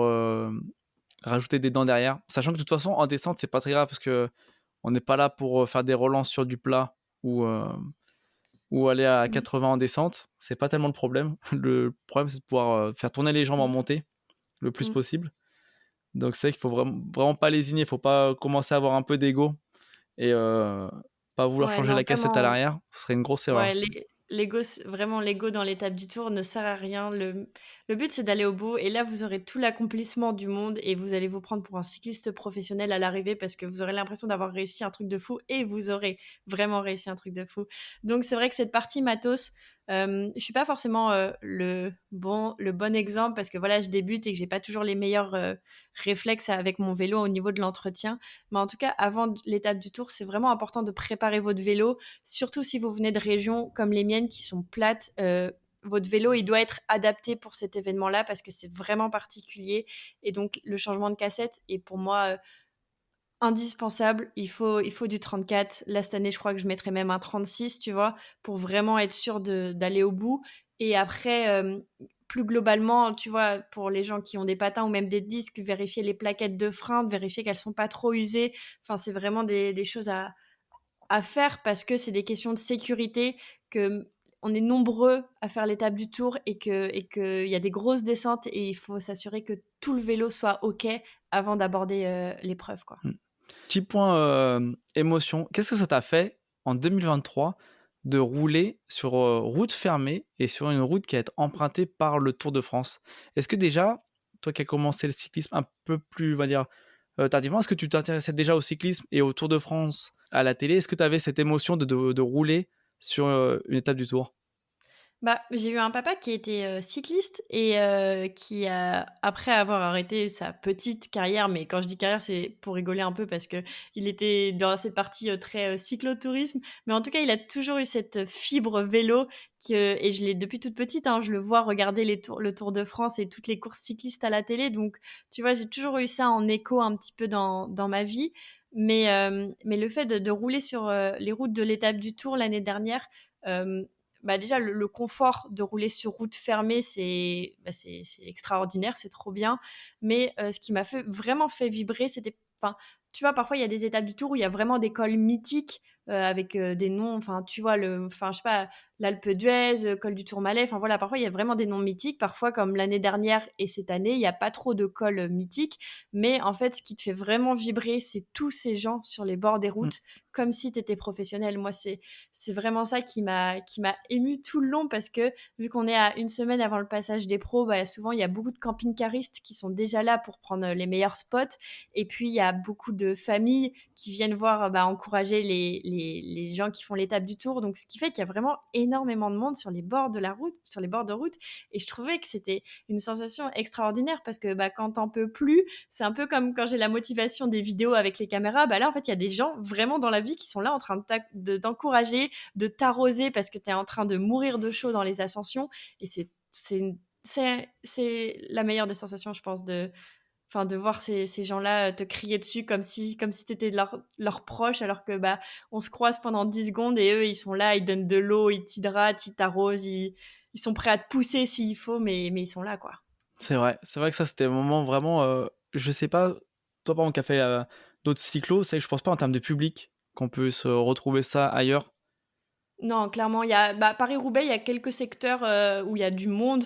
[SPEAKER 2] rajouter des dents derrière. Sachant que de toute façon en descente, c'est pas très grave parce qu'on n'est pas là pour, faire des relances sur du plat ou aller à
[SPEAKER 1] mmh,
[SPEAKER 2] 80 en descente, c'est pas tellement le problème. Le problème, c'est de pouvoir, faire tourner les jambes en
[SPEAKER 1] mmh,
[SPEAKER 2] montée le plus
[SPEAKER 1] mmh.
[SPEAKER 2] possible. Donc c'est vrai qu'il faut vraiment pas lésigner, il faut pas commencer à avoir un peu d'ego et pas vouloir
[SPEAKER 1] Ouais,
[SPEAKER 2] changer
[SPEAKER 1] non,
[SPEAKER 2] la cassette à
[SPEAKER 1] vraiment.
[SPEAKER 2] l'arrière, ce serait une grosse erreur.
[SPEAKER 1] Ouais, l'ego, c vraiment l'ego dans l'étape du Tour ne sert à rien. Le but, c'est d'aller au bout et là, vous aurez tout l'accomplissement du monde et vous allez vous prendre pour un cycliste professionnel à l'arrivée parce que vous aurez l'impression d'avoir réussi un truc de fou et vous aurez vraiment réussi un truc de fou. Donc c'est vrai que cette partie matos, je suis pas forcément, le bon exemple parce que voilà, je débute et que j'ai pas toujours les meilleurs, réflexes avec mon vélo au niveau de l'entretien. Mais en tout cas, avant l'étape du Tour, c'est vraiment important de préparer votre vélo. Surtout si vous venez de régions comme les miennes qui sont plates, votre vélo, il doit être adapté pour cet événement-là parce que c'est vraiment particulier et donc le changement de cassette est pour moi, indispensable. Il faut du 34. Là, cette année, je crois que je mettrais même un 36, tu vois? Pour vraiment être sûre d'aller au bout et après, plus globalement, tu vois, pour les gens qui ont des patins ou même des disques, vérifier les plaquettes de frein, vérifier qu'elles sont pas trop usées. Enfin, c'est vraiment des choses à faire parce que c'est des questions de sécurité, que on est nombreux à faire l'étape du Tour et qu'il y a des grosses descentes et il faut s'assurer que tout le vélo soit OK avant d'aborder, l'épreuve, quoi.
[SPEAKER 2] Mmh. Petit point, émotion, qu'est-ce que ça t'a fait en 2023 de rouler sur, route fermée et sur une route qui va être empruntée par le Tour de France? Est-ce que déjà, toi qui as commencé le cyclisme un peu plus, on va dire, tardivement, est-ce que tu t'intéressais déjà au cyclisme et au Tour de France à la télé? Est-ce que tu avais cette émotion de rouler sur, une étape du Tour?
[SPEAKER 1] Bah, j'ai eu un papa qui était, cycliste et qui a après avoir arrêté sa petite carrière, mais quand je dis carrière, c'est pour rigoler un peu parce que il était dans cette partie, très, cyclotourisme. Mais en tout cas, il a toujours eu cette fibre vélo et je l'ai depuis toute petite, hein, je le vois regarder le Tour de France et toutes les courses cyclistes à la télé. Donc tu vois, j'ai toujours eu ça en écho un petit peu dans ma vie. Mais le fait de rouler sur, les routes de l'étape du Tour l'année dernière, hem déjà le confort de rouler sur route fermée, c'est extraordinaire, c'est trop bien. Mais ce qui m'a vraiment fait vibrer, c'était enfin, tu vois, parfois, il y a des étapes du Tour où il y a vraiment des cols mythiques, avec, des noms, enfin, tu vois, je sais pas, l'Alpe d'Huez, col du Tourmalet, enfin, voilà, parfois, il y a vraiment des noms mythiques. Parfois, comme l'année dernière et cette année, il y a pas trop de cols, mythiques. Mais en fait, ce qui te fait vraiment vibrer, c'est tous ces gens sur les bords des
[SPEAKER 2] Mmh.
[SPEAKER 1] routes, comme si tu étais professionnel. Moi, c'est vraiment ça qui m'a émue tout le long parce que vu qu'on est à une semaine avant le passage des pros, souvent il y a beaucoup de camping-caristes qui sont déjà là pour prendre les meilleurs spots et puis il y a beaucoup de familles qui viennent voir, encourager les gens qui font l'étape du Tour. Donc ce qui fait qu'il y a vraiment énormément de monde sur les bords de la route, sur les bords de route. Et je trouvais que c'était une sensation extraordinaire parce que quand t'en peux plus, c'est un peu comme quand j'ai la motivation des vidéos avec les caméras. Là, en fait, il y a des gens vraiment dans la vie qui sont là en train d'encourager, de t'arroser parce que t'es en train de mourir de chaud dans les ascensions. Et c'est la meilleure des sensations, je pense, de voir ces gens-là te crier dessus comme si t'étais leur proche, alors que on se croise pendant 10 secondes et eux, ils sont là, ils donnent de l'eau, ils t'hydratent, ils t'arrosent, ils sont prêts à te pousser s'il faut, mais ils sont là, quoi.
[SPEAKER 2] C'est vrai que ça, c'était un moment vraiment. Je sais pas, toi, par exemple, qui a fait d'autres cyclos, c'est que je pense pas en termes de public qu'on peut se retrouver ça ailleurs.
[SPEAKER 1] Non, clairement, il y a Paris-Roubaix, il y a quelques secteurs, où il y a du monde,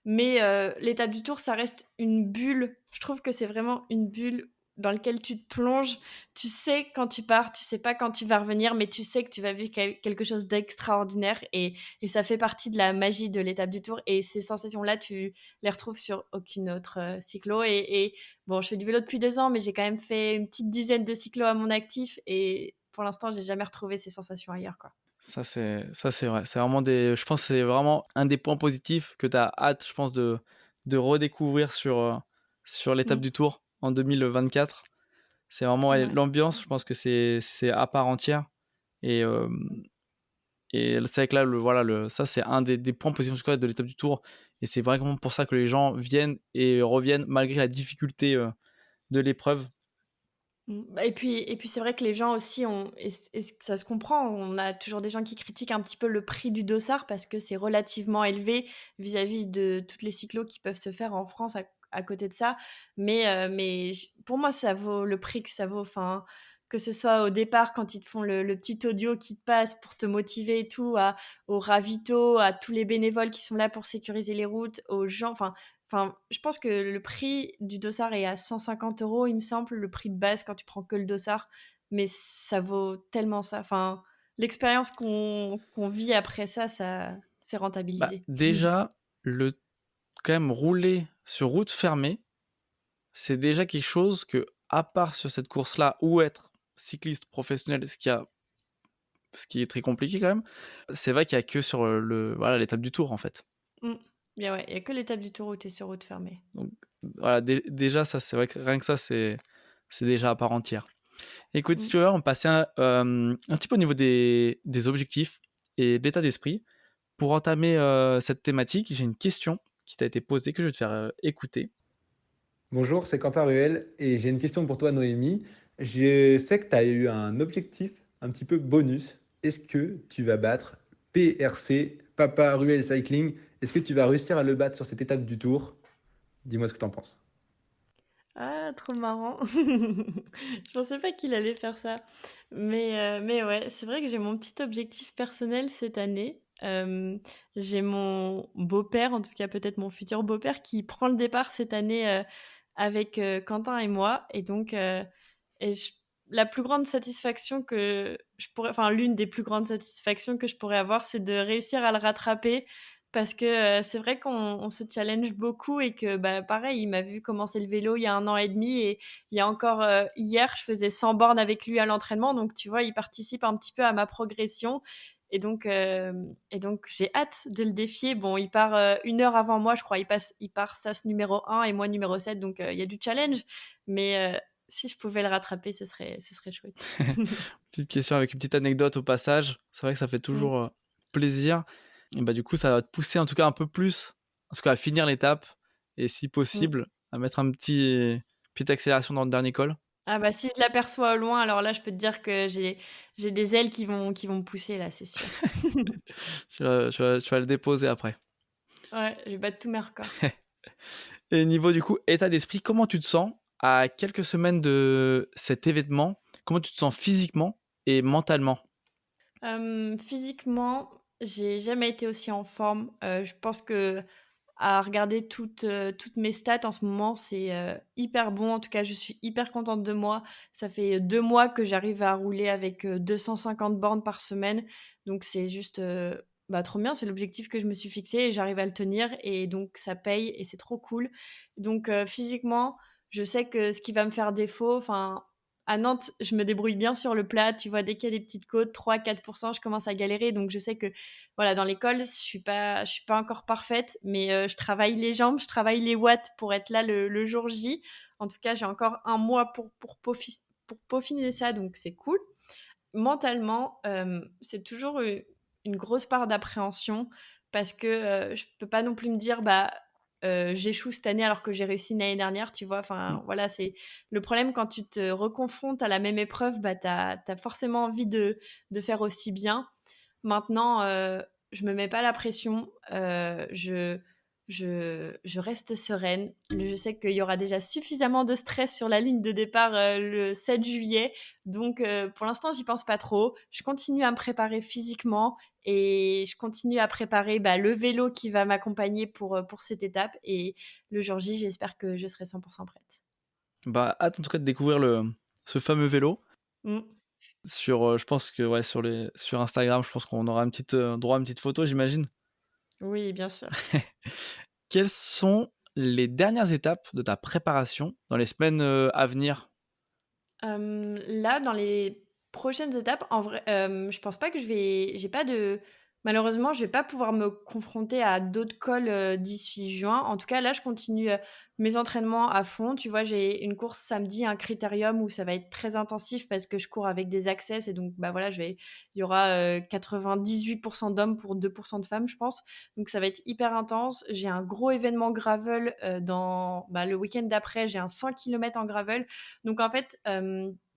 [SPEAKER 1] mais l'étape du Tour, ça reste une bulle. Je trouve que c'est vraiment une bulle dans laquelle tu te plonges. Tu sais quand tu pars, tu sais pas quand tu vas revenir, mais tu sais que tu vas vivre quelque chose d'extraordinaire et ça fait partie de la magie de l'étape du Tour et ces sensations-là, tu les retrouves sur aucune autre, cyclo et bon, je fais du vélo depuis 2 ans, mais j'ai quand même fait une petite dizaine de cyclos à mon actif et pour l'instant, j'ai jamais retrouvé ces sensations ailleurs, quoi.
[SPEAKER 2] Ça, c'est vrai. C'est vraiment je pense que c'est vraiment un des points positifs que tu as hâte, je pense, de redécouvrir sur l'étape
[SPEAKER 1] Mmh.
[SPEAKER 2] du Tour en 2024. C'est vraiment ouais,
[SPEAKER 1] Ouais.
[SPEAKER 2] l'ambiance, je pense que c'est à part entière. Et, euh, et c'est vrai que là, ça, c'est un des points positifs en tout cas, de l'étape du Tour. Et c'est vraiment pour ça que les gens viennent et reviennent malgré la difficulté de l'épreuve.
[SPEAKER 1] Et puis c'est vrai que les gens aussi ça se comprend, on a toujours des gens qui critiquent un petit peu le prix du dossard parce que c'est relativement élevé vis-à-vis de toutes les cyclos qui peuvent se faire en France à côté de ça. Mais pour moi, ça vaut le prix que ça vaut. Enfin, que ce soit au départ quand ils te font le petit audio qui te passe pour te motiver et tout, aux ravitaux, à tous les bénévoles qui sont là pour sécuriser les routes, aux gens. Enfin, je pense que le prix du dossard est à 150 €, il me semble, le prix de base quand tu prends que le dossard. Mais ça vaut tellement ça. Enfin, l'expérience qu'on vit après ça, c'est rentabilisé.
[SPEAKER 2] Déjà, quand même rouler sur route fermée, c'est déjà quelque chose que, à part sur cette course-là, ou être cycliste professionnel, ce qui est très compliqué quand même, c'est vrai qu'il y a que sur voilà, l'étape du Tour en fait.
[SPEAKER 1] Mmh. Bien ouais, il y a que l'étape du Tour où tu es sur route fermée.
[SPEAKER 2] Donc voilà, déjà ça, c'est vrai que rien que ça, c'est déjà à part entière. Écoute, si
[SPEAKER 1] Mmh.
[SPEAKER 2] tu veux, on passait un petit peu au niveau des objectifs et de l'état d'esprit. Pour entamer cette thématique, j'ai une question qui t'a été posée que je vais te faire écouter.
[SPEAKER 3] Bonjour, c'est Quentin Ruel et j'ai une question pour toi, Noémie. Je sais que tu as eu un objectif un petit peu bonus. Est-ce que tu vas battre PRC, Papa Ruel Cycling? Est-ce que tu vas réussir à le battre sur cette étape du Tour? Dis-moi ce que tu en penses.
[SPEAKER 1] Ah, trop marrant. Je pensais pas qu'il allait faire ça. Mais ouais, c'est vrai que j'ai mon petit objectif personnel cette année. J'ai mon beau-père, en tout cas peut-être mon futur beau-père, qui prend le départ cette année avec Quentin et moi. Et donc, et je- la plus grande satisfaction que je pourrais, enfin l'une des plus grandes satisfactions que je pourrais avoir, c'est de réussir à le rattraper parce que c'est vrai qu'on se challenge beaucoup et que pareil, il m'a vu commencer le vélo il y a 1 an et demi et il y a encore hier, je faisais 100 bornes avec lui à l'entraînement, donc tu vois, il participe un petit peu à ma progression. Et donc j'ai hâte de le défier. Bon, il part 1 heure avant moi, je crois. Il part SAS numéro 1 et moi numéro 7, donc il y a du challenge. Mais si je pouvais le rattraper, ce serait chouette.
[SPEAKER 2] Petite question avec une petite anecdote au passage. C'est vrai que ça fait
[SPEAKER 1] Mmh,
[SPEAKER 2] toujours plaisir. Et bah, du coup, ça va te pousser en tout cas un peu plus, en tout cas à finir l'étape et si
[SPEAKER 1] mmh.
[SPEAKER 2] possible, à mettre petite accélération dans le dernier col.
[SPEAKER 1] Ah bah, si je l'aperçois au loin, alors là, je peux te dire que j'ai des ailes qui vont me pousser là, c'est sûr.
[SPEAKER 2] Tu vas le déposer après.
[SPEAKER 1] Ouais, je vais battre tous mes records.
[SPEAKER 2] Et niveau du coup état d'esprit, comment tu te sens à quelques semaines de cet événement? Comment tu te sens physiquement et mentalement?
[SPEAKER 1] Physiquement, j'ai jamais été aussi en forme. Je pense que à regarder toutes mes stats en ce moment, c'est hyper bon. En tout cas, je suis hyper contente de moi. Ça fait 2 mois que j'arrive à rouler avec 250 bornes par semaine. Donc c'est juste trop bien. C'est l'objectif que je me suis fixé et j'arrive à le tenir. Et donc ça paye et c'est trop cool. Donc physiquement, je sais que ce qui va me faire défaut, enfin, à Nantes, je me débrouille bien sur le plat, tu vois? Dès qu'il y a des petites côtes, 3-4 je commence à galérer. Donc je sais que, voilà, dans l'école, je suis pas encore parfaite, mais je travaille les jambes, je travaille les watts pour être là le jour J. En tout cas, j'ai encore un mois pour peaufiner ça, donc c'est cool. Mentalement, c'est toujours une grosse part d'appréhension parce que, je peux pas non plus me dire: «Bah, j'échoue cette année alors que j'ai réussi l'année dernière», tu vois?
[SPEAKER 2] Mmh.
[SPEAKER 1] Enfin, voilà, c'est le problème quand tu te reconfrontes à la même épreuve, bah, tu as forcément envie de faire aussi bien. Maintenant, je me mets pas la pression, je reste sereine. Je sais qu'il y aura déjà suffisamment de stress sur la ligne de départ, le 7 juillet, donc pour l'instant, j'y pense pas trop. Je continue à me préparer physiquement et je continue à préparer, bah, le vélo qui va m'accompagner pour cette étape et le jour J, j'espère que je serai 100 prête.
[SPEAKER 2] Bah, hâte en tout cas de découvrir ce fameux vélo.
[SPEAKER 1] Mmh.
[SPEAKER 2] Je pense que ouais, sur Instagram, je pense qu'on aura droit à une petite photo, j'imagine?
[SPEAKER 1] Oui, bien sûr.
[SPEAKER 2] Quelles sont les dernières étapes de ta préparation dans les semaines, à venir?
[SPEAKER 1] Là, dans les prochaines étapes, en vrai, je pense pas que j'ai pas de malheureusement, je vais pas pouvoir me confronter à d'autres cols, d'ici juin. En tout cas, là, je continue, mes entraînements à fond. Tu vois, j'ai une course samedi, un critérium où ça va être très intensif parce que je cours avec des access et donc, bah, voilà, il y aura, 98 d'hommes pour 2 de femmes, je pense. Donc ça va être hyper intense. J'ai un gros événement gravel, le week-end d'après, j'ai un 100 kilomètres en gravel. Donc en fait,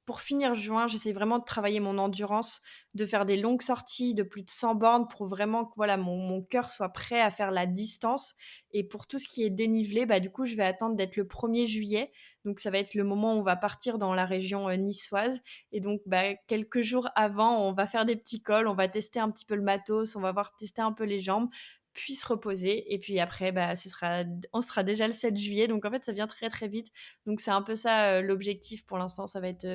[SPEAKER 1] pour finir juin, j'essaie vraiment de travailler mon endurance, de faire des longues sorties de plus de 100 bornes pour vraiment que voilà, mon cœur soit prêt à faire la distance. Et pour tout ce qui est dénivelé, bah, du coup, je vais attendre d'être le 1er juillet. Donc ça va être le moment où on va partir dans la région, niçoise et donc bah, quelques jours avant, on va faire des petits cols, on va tester un petit peu le matos, on va voir tester un peu les jambes, puis se reposer et puis après, bah, on sera déjà le 7 juillet donc en fait, ça vient très, très vite. Donc c'est un peu ça, l'objectif pour l'instant, ça va être,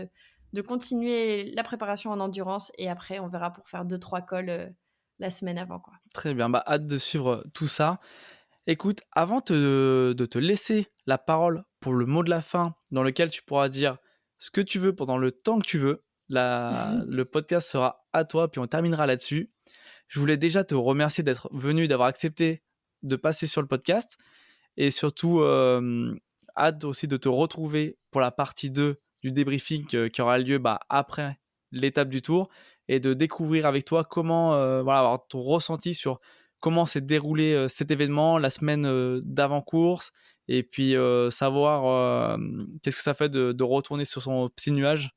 [SPEAKER 1] de continuer la préparation en endurance et après on verra pour faire 2-3 cols, la semaine avant, quoi.
[SPEAKER 2] Très bien, bah, hâte de suivre, tout ça. Écoute, avant de te laisser la parole pour le mot de la fin, dans lequel tu pourras dire ce que tu veux pendant le temps que tu veux, le podcast sera à toi, puis on terminera là-dessus. Je voulais déjà te remercier d'être venu, d'avoir accepté de passer sur le podcast et surtout, hâte aussi de te retrouver pour la partie 2 du débriefing, qui aura lieu, bah, après l'étape du Tour et de découvrir avec toi comment, voilà, avoir ton ressenti sur comment s'est déroulé, cet événement, la semaine, d'avant-course et puis, savoir, qu'est-ce que ça fait de retourner sur son petit nuage.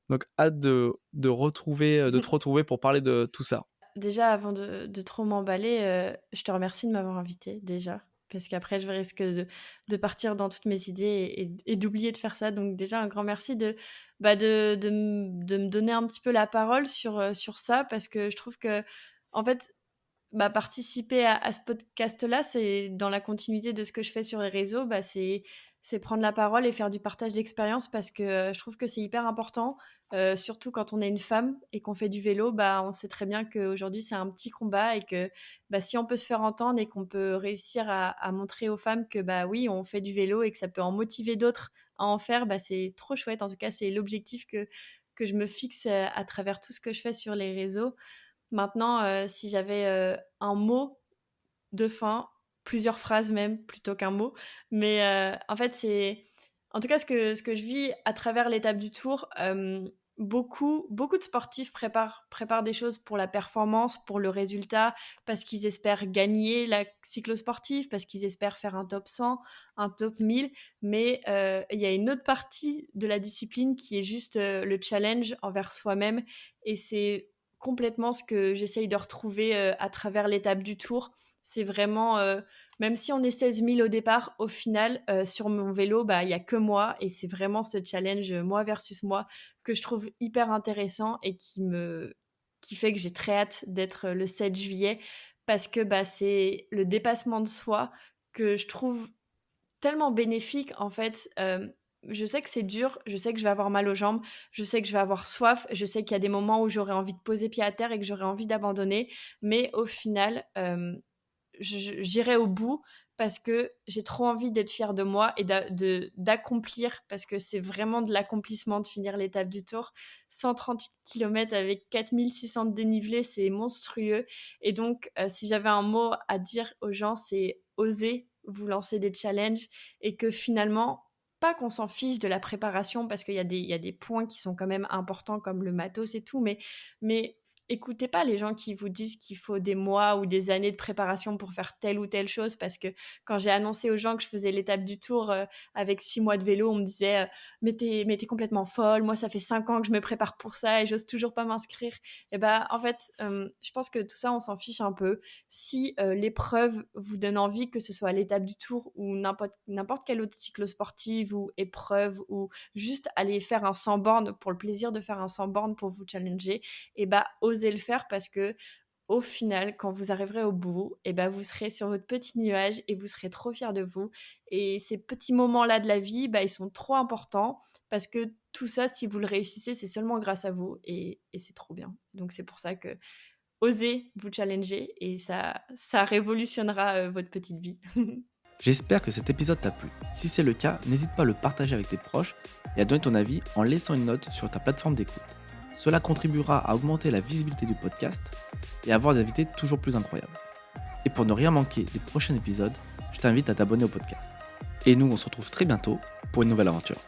[SPEAKER 2] Donc hâte de te retrouver pour parler de tout ça.
[SPEAKER 1] Déjà, avant de trop m'emballer, je te remercie de m'avoir invitée, déjà, parce qu'après je risque de partir dans toutes mes idées et d'oublier de faire ça. Donc déjà, un grand merci de me donner un petit peu la parole sur ça, parce que je trouve que en fait, bah, participer à ce podcast-là, c'est dans la continuité de ce que je fais sur les réseaux, bah, c'est prendre la parole et faire du partage d'expérience parce que, je trouve que c'est hyper important, surtout quand on est une femme et qu'on fait du vélo, bah, on sait très bien qu'aujourd'hui c'est un petit combat et que, bah, si on peut se faire entendre et qu'on peut réussir à montrer aux femmes que, bah, oui, on fait du vélo et que ça peut en motiver d'autres à en faire, bah, c'est trop chouette. En tout cas, c'est l'objectif que je me fixe, à travers tout ce que je fais sur les réseaux. Maintenant, si j'avais, un mot de fin, plusieurs phrases même plutôt qu'un mot, mais en fait, c'est en tout cas ce que je vis à travers l'étape du Tour, beaucoup de sportifs préparent des choses pour la performance, pour le résultat, parce qu'ils espèrent gagner la cyclo-sportive, parce qu'ils espèrent faire un top 100, un top 1000, mais il y a une autre partie de la discipline qui est juste, le challenge envers soi-même et c'est complètement ce que j'essaye de retrouver, à travers l'étape du Tour. C'est vraiment, même si on est 16 000 au départ, au final, sur mon vélo, bah, il y a que moi et c'est vraiment ce challenge, moi versus moi, que je trouve hyper intéressant et qui fait que j'ai très hâte d'être, le 7 juillet parce que, bah, c'est le dépassement de soi que je trouve tellement bénéfique en fait, je sais que c'est dur, je sais que je vais avoir mal aux jambes, je sais que je vais avoir soif, je sais qu'il y a des moments où j'aurai envie de poser pied à terre et que j'aurai envie d'abandonner, mais au final, j'irai au bout parce que j'ai trop envie d'être fière de moi et d'accomplir, parce que c'est vraiment de l'accomplissement de finir l'étape du Tour. 138 kilomètres avec 4 600 de dénivelé, c'est monstrueux. Et donc, si j'avais un mot à dire aux gens, c'est oser vous lancer des challenges, et que finalement, pas qu'on s'en fiche de la préparation, parce qu'il y a des points qui sont quand même importants comme le matos et tout, mais écoutez pas les gens qui vous disent qu'il faut des mois ou des années de préparation pour faire telle ou telle chose, parce que quand j'ai annoncé aux gens que je faisais l'étape du Tour avec 6 mois de vélo, on me disait mais t'es complètement folle, moi ça fait 5 ans que je me prépare pour ça et j'ose toujours pas m'inscrire. Et ben en fait, je pense que tout ça on s'en fiche un peu. Si l'épreuve vous donne envie, que ce soit l'étape du Tour ou n'importe quelle autre cyclosportive ou épreuve, ou juste aller faire un 100 bornes pour le plaisir de faire un 100 bornes pour vous challenger, et bah osez le faire, parce que au final, quand vous arriverez au bout, et bah vous serez sur votre petit nuage et vous serez trop fiers de vous. Et ces petits moments-là de la vie, bah ils sont trop importants, parce que tout ça, si vous le réussissez, c'est seulement grâce à vous, et c'est trop bien. Donc c'est pour ça que osez vous challenger, et ça révolutionnera votre petite vie.
[SPEAKER 2] J'espère que cet épisode t'a plu. Si c'est le cas, n'hésite pas à le partager avec tes proches et à donner ton avis en laissant une note sur ta plateforme d'écoute. Cela contribuera à augmenter la visibilité du podcast et à avoir des invités toujours plus incroyables. Et pour ne rien manquer des prochains épisodes, je t'invite à t'abonner au podcast. Et nous, on se retrouve très bientôt pour une nouvelle aventure.